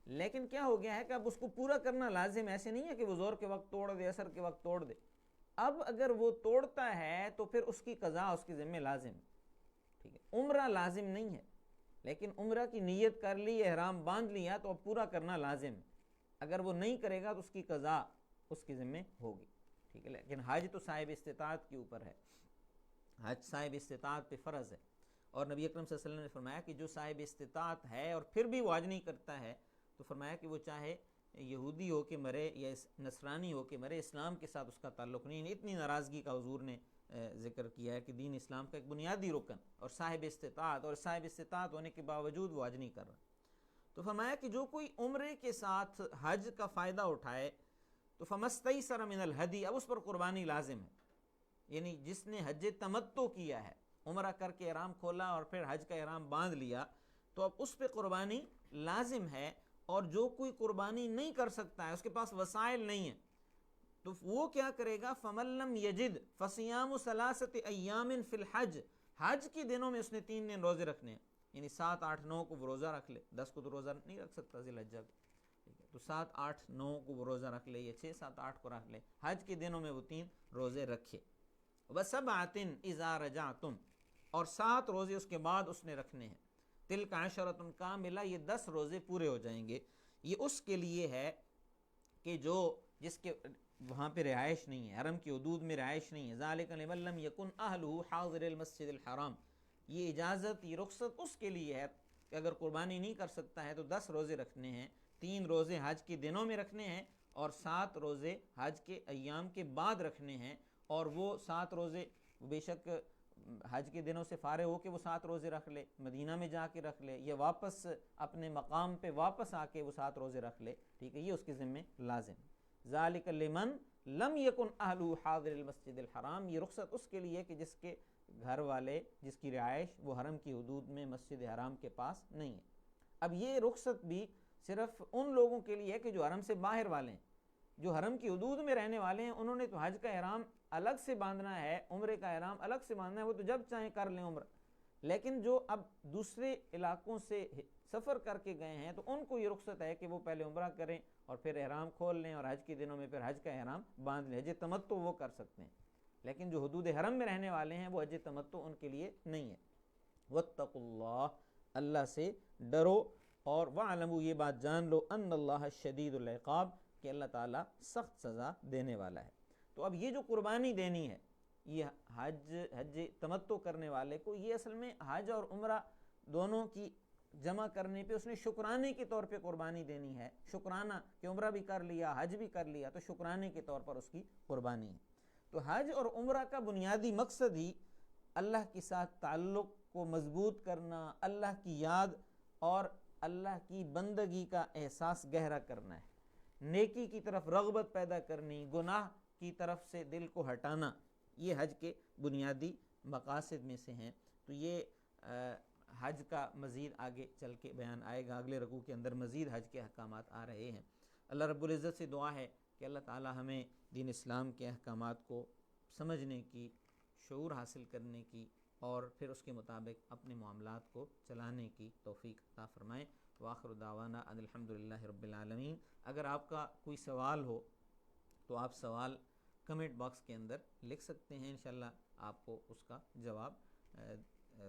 لیکن کیا ہو گیا ہے کہ اب اس کو پورا کرنا لازم، ایسے نہیں ہے کہ وہ زور کے وقت توڑ دے، عصر کے وقت توڑ دے، اب اگر وہ توڑتا ہے تو پھر اس کی قضا اس کے ذمہ لازم ہے، ٹھیک ہے۔ عمرہ لازم نہیں ہے، لیکن عمرہ کی نیت کر لی، احرام باندھ لیا، تو اب پورا کرنا لازم ہے، اگر وہ نہیں کرے گا تو اس کی قضا اس کے ذمہ ہوگی، ٹھیک ہے۔ لیکن حج تو صاحب استطاعت کے اوپر ہے، حج صاحب استطاعت پہ فرض ہے، اور نبی اکرم صلی اللہ علیہ وسلم نے فرمایا کہ جو صاحب استطاعت ہے اور پھر بھی وہ حج نہیں کرتا ہے، تو فرمایا کہ وہ چاہے یہودی ہو کے مرے یا نصرانی ہو کے مرے، اسلام کے ساتھ اس کا تعلق نہیں ہے۔ اتنی ناراضگی کا حضور نے ذکر کیا ہے کہ دین اسلام کا ایک بنیادی رکن اور صاحب استطاعت، اور صاحب استطاعت ہونے کے باوجود وہ حج نہیں کر رہا۔ تو فرمایا کہ جو کوئی عمرے کے ساتھ حج کا فائدہ اٹھائے تو فَمَسْتَيْسَرَ مِنَ الْهَدِيِ، اب اس پر قربانی لازم ہے، یعنی جس نے حج تمتع کیا ہے، عمرہ کر کے احرام کھولا اور پھر حج کا احرام باندھ لیا، تو اب اس پہ قربانی لازم ہے، اور جو کوئی قربانی نہیں کر سکتا ہے، اس کے پاس وسائل نہیں ہیں، تو وہ کیا کرے گا، فَمَن لَّمْ يَجِدْ فَصِيَامُ ثَلَاثَةِ أَيَّامٍ فِي الْحَجِّ، حج کے دنوں میں اس نے 3 دن روزے رکھنے ہیں، یعنی 7، 8، 9 کو وہ روزہ رکھ لے، 10 کو تو روزہ نہیں رکھ سکتا ذی الحجہ کو، ٹھیک ہے، تو 7، 8، 9 کو وہ روزہ رکھ لے، یا 6، 7، 8 کو رکھ لے، حج کے دنوں میں وہ 3 روزے رکھے۔ وَسَبْعَةٍ إِذَا رَجَعْتُمْ، اور 7 روزے اس کے بعد اس نے رکھنے ہیں، تِلْکَ عَشَرَةٌ کاملہ، یہ 10 روزے پورے ہو جائیں گے۔ یہ اس کے لیے ہے کہ جس کے وہاں پہ رہائش نہیں ہے، حرم کی حدود میں رہائش نہیں ہے، ذَلِكَ لِمَن لَّمْ يَكُنْ أَهْلُهُ حَاضِرِ الْمَسْجِدِ الْحَرَامِ، یہ اجازت، یہ رخصت اس کے لیے ہے کہ اگر قربانی نہیں کر سکتا ہے تو 10 روزے رکھنے ہیں، 3 روزے حج کے دنوں میں رکھنے ہیں اور 7 روزے حج کے ایام کے بعد رکھنے ہیں، اور وہ 7 روزے بے شک حج کے دنوں سے فارغ ہو کے وہ 7 روزے رکھ لے، مدینہ میں جا کے رکھ لے، یا واپس اپنے مقام پہ واپس آ کے وہ 7 روزے رکھ لے، ٹھیک ہے، یہ اس کے ذمہ لازم ہے۔ ذالک لمن لم یکن اہلہ حاضر المسجد الحرام، یہ رخصت اس کے لیے کہ جس کے گھر والے، جس کی رہائش وہ حرم کی حدود میں مسجد حرام کے پاس نہیں ہے۔ اب یہ رخصت بھی صرف ان لوگوں کے لیے ہے کہ جو حرم سے باہر والے ہیں، جو حرم کی حدود میں رہنے والے ہیں، انہوں نے تو حج کا احرام الگ سے باندھنا ہے، عمرے کا احرام الگ سے باندھنا ہے، وہ تو جب چاہیں کر لیں عمرہ۔ لیکن جو اب دوسرے علاقوں سے سفر کر کے گئے ہیں تو ان کو یہ رخصت ہے کہ وہ پہلے عمرہ کریں اور پھر احرام کھول لیں اور حج کے دنوں میں پھر حج کا احرام باندھ لیں۔ حج تمتع وہ کر سکتے ہیں، لیکن جو حدود حرم میں رہنے والے ہیں وہ حج تمتع ان کے لیے نہیں ہے۔ واتقوا اللہ، اللہ سے ڈرو، اور وَاعْلَمُوا، یہ بات جان لو، ان اللہ شدید العقاب، کہ اللہ تعالیٰ سخت سزا دینے والا ہے۔ تو اب یہ جو قربانی دینی ہے، یہ حج تمتع کرنے والے کو، یہ اصل میں حج اور عمرہ دونوں کی جمع کرنے پہ اس نے شکرانے کے طور پہ قربانی دینی ہے، شکرانہ کہ عمرہ بھی کر لیا حج بھی کر لیا، تو شکرانے کے طور پر اس کی قربانی ہے۔ تو حج اور عمرہ کا بنیادی مقصد ہی اللہ کے ساتھ تعلق کو مضبوط کرنا، اللہ کی یاد اور اللہ کی بندگی کا احساس گہرا کرنا ہے، نیکی کی طرف رغبت پیدا کرنی، گناہ کی طرف سے دل کو ہٹانا، یہ حج کے بنیادی مقاصد میں سے ہیں۔ تو یہ حج کا مزید آگے چل کے بیان آئے گا، اگلے رکوع کے اندر مزید حج کے احکامات آ رہے ہیں۔ اللہ رب العزت سے دعا ہے کہ اللہ تعالی ہمیں دین اسلام کے احکامات کو سمجھنے کی، شعور حاصل کرنے کی، اور پھر اس کے مطابق اپنے معاملات کو چلانے کی توفیق عطا فرمائے۔ وآخر دعوانا ان الحمدللہ رب العالمین۔ اگر آپ کا کوئی سوال ہو تو آپ سوال کمنٹ باکس کے اندر لکھ سکتے ہیں، انشاءاللہ آپ کو اس کا جواب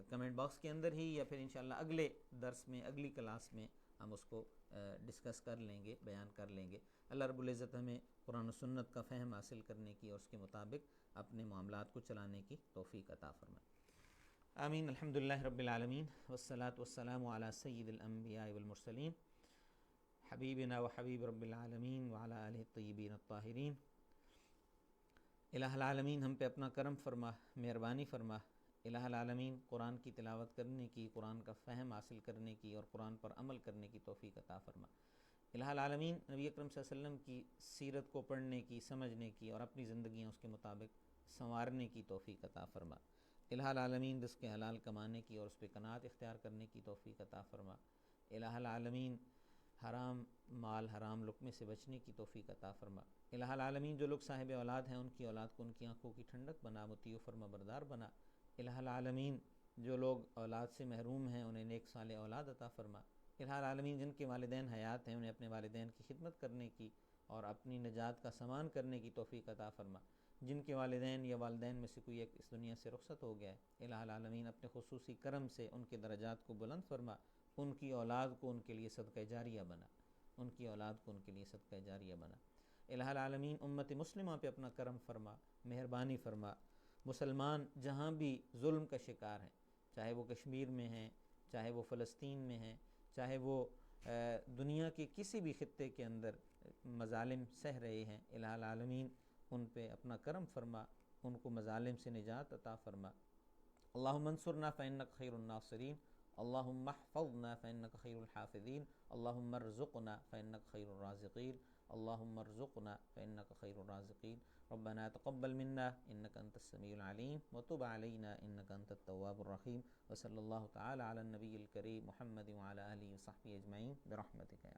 کمنٹ باکس کے اندر ہی، یا پھر انشاءاللہ اگلے درس میں، اگلی کلاس میں ہم اس کو ڈسکس کر لیں گے، بیان کر لیں گے۔ اللہ رب العزت ہمیں قرآن و سنت کا فہم حاصل کرنے کی اور اس کے مطابق اپنے معاملات کو چلانے کی توفیق عطا فرمائے۔ آمین۔ الحمدللہ رب العالمین، والصلاة والسلام علی سید الانبیاء والمرسلین، حبیبنا و حبیب رب العالمین وعلی آلہ الطیبین الطاہرین۔ الہ العالمین ہم پہ اپنا کرم فرما، مہربانی فرما۔ الہ العالمین قرآن کی تلاوت کرنے کی، قرآن کا فہم حاصل کرنے کی اور قرآن پر عمل کرنے کی توفیق عطا فرما۔ الہ العالمین نبی اکرم صلی اللہ علیہ وسلم کی سیرت کو پڑھنے کی، سمجھنے کی اور اپنی زندگیاں اس کے مطابق سنوارنے کی توفیق عطا فرما۔ الہ العالمین رزق حلال کمانے کی اور اس پہ قناعت اختیار کرنے کی توفیق عطا فرما۔ الہ العالمین حرام مال، حرام لقمے سے بچنے کی توفیق عطا فرما۔ الہ العالمین جو لوگ صاحب اولاد ہیں ان کی اولاد کو ان کی آنکھوں کی ٹھنڈک بنا، مطیع و فرما بردار بنا۔ الہ العالمین جو لوگ اولاد سے محروم ہیں انہیں نیک صالح اولاد عطا فرما۔ الہ العالمین جن کے والدین حیات ہیں انہیں اپنے والدین کی خدمت کرنے کی اور اپنی نجات کا سامان کرنے کی توفیق عطا فرما۔ جن کے والدین یا والدین میں سے کوئی ایک اس دنیا سے رخصت ہو گیا ہے، الہ العالمین اپنے خصوصی کرم سے ان کے درجات کو بلند فرما، ان کی اولاد کو ان کے لیے صدقہ جاریہ بنا، ان کی اولاد کو ان کے لیے صدقہ جاریہ بنا۔ الہ العالمین امت مسلمہ پہ اپنا کرم فرما، مہربانی فرما۔ مسلمان جہاں بھی ظلم کا شکار ہیں، چاہے وہ کشمیر میں ہیں، چاہے وہ فلسطین میں ہیں، چاہے وہ دنیا کے کسی بھی خطے کے اندر مظالم سہ رہے ہیں، الہ العالمین ان پہ اپنا کرم فرما، ان کو مظالم سے نجات عطا فرما۔ اللہم انصرنا فإنک خیر الناصرین، اللہم احفظنا فإنک خیر الحافظین، اللہم ارزقنا فإنک خیر الرازقین، اللہم ارزقنا فإنک خیر الرازقین۔ ربنا تقبل منا انک انت السمیع العلیم وتب علینا انک انت التواب الرحیم، وصلی اللہ تعالی علی النبی الکریم محمد وعلی آلہ وصحبہ اجمعین برحمتک یا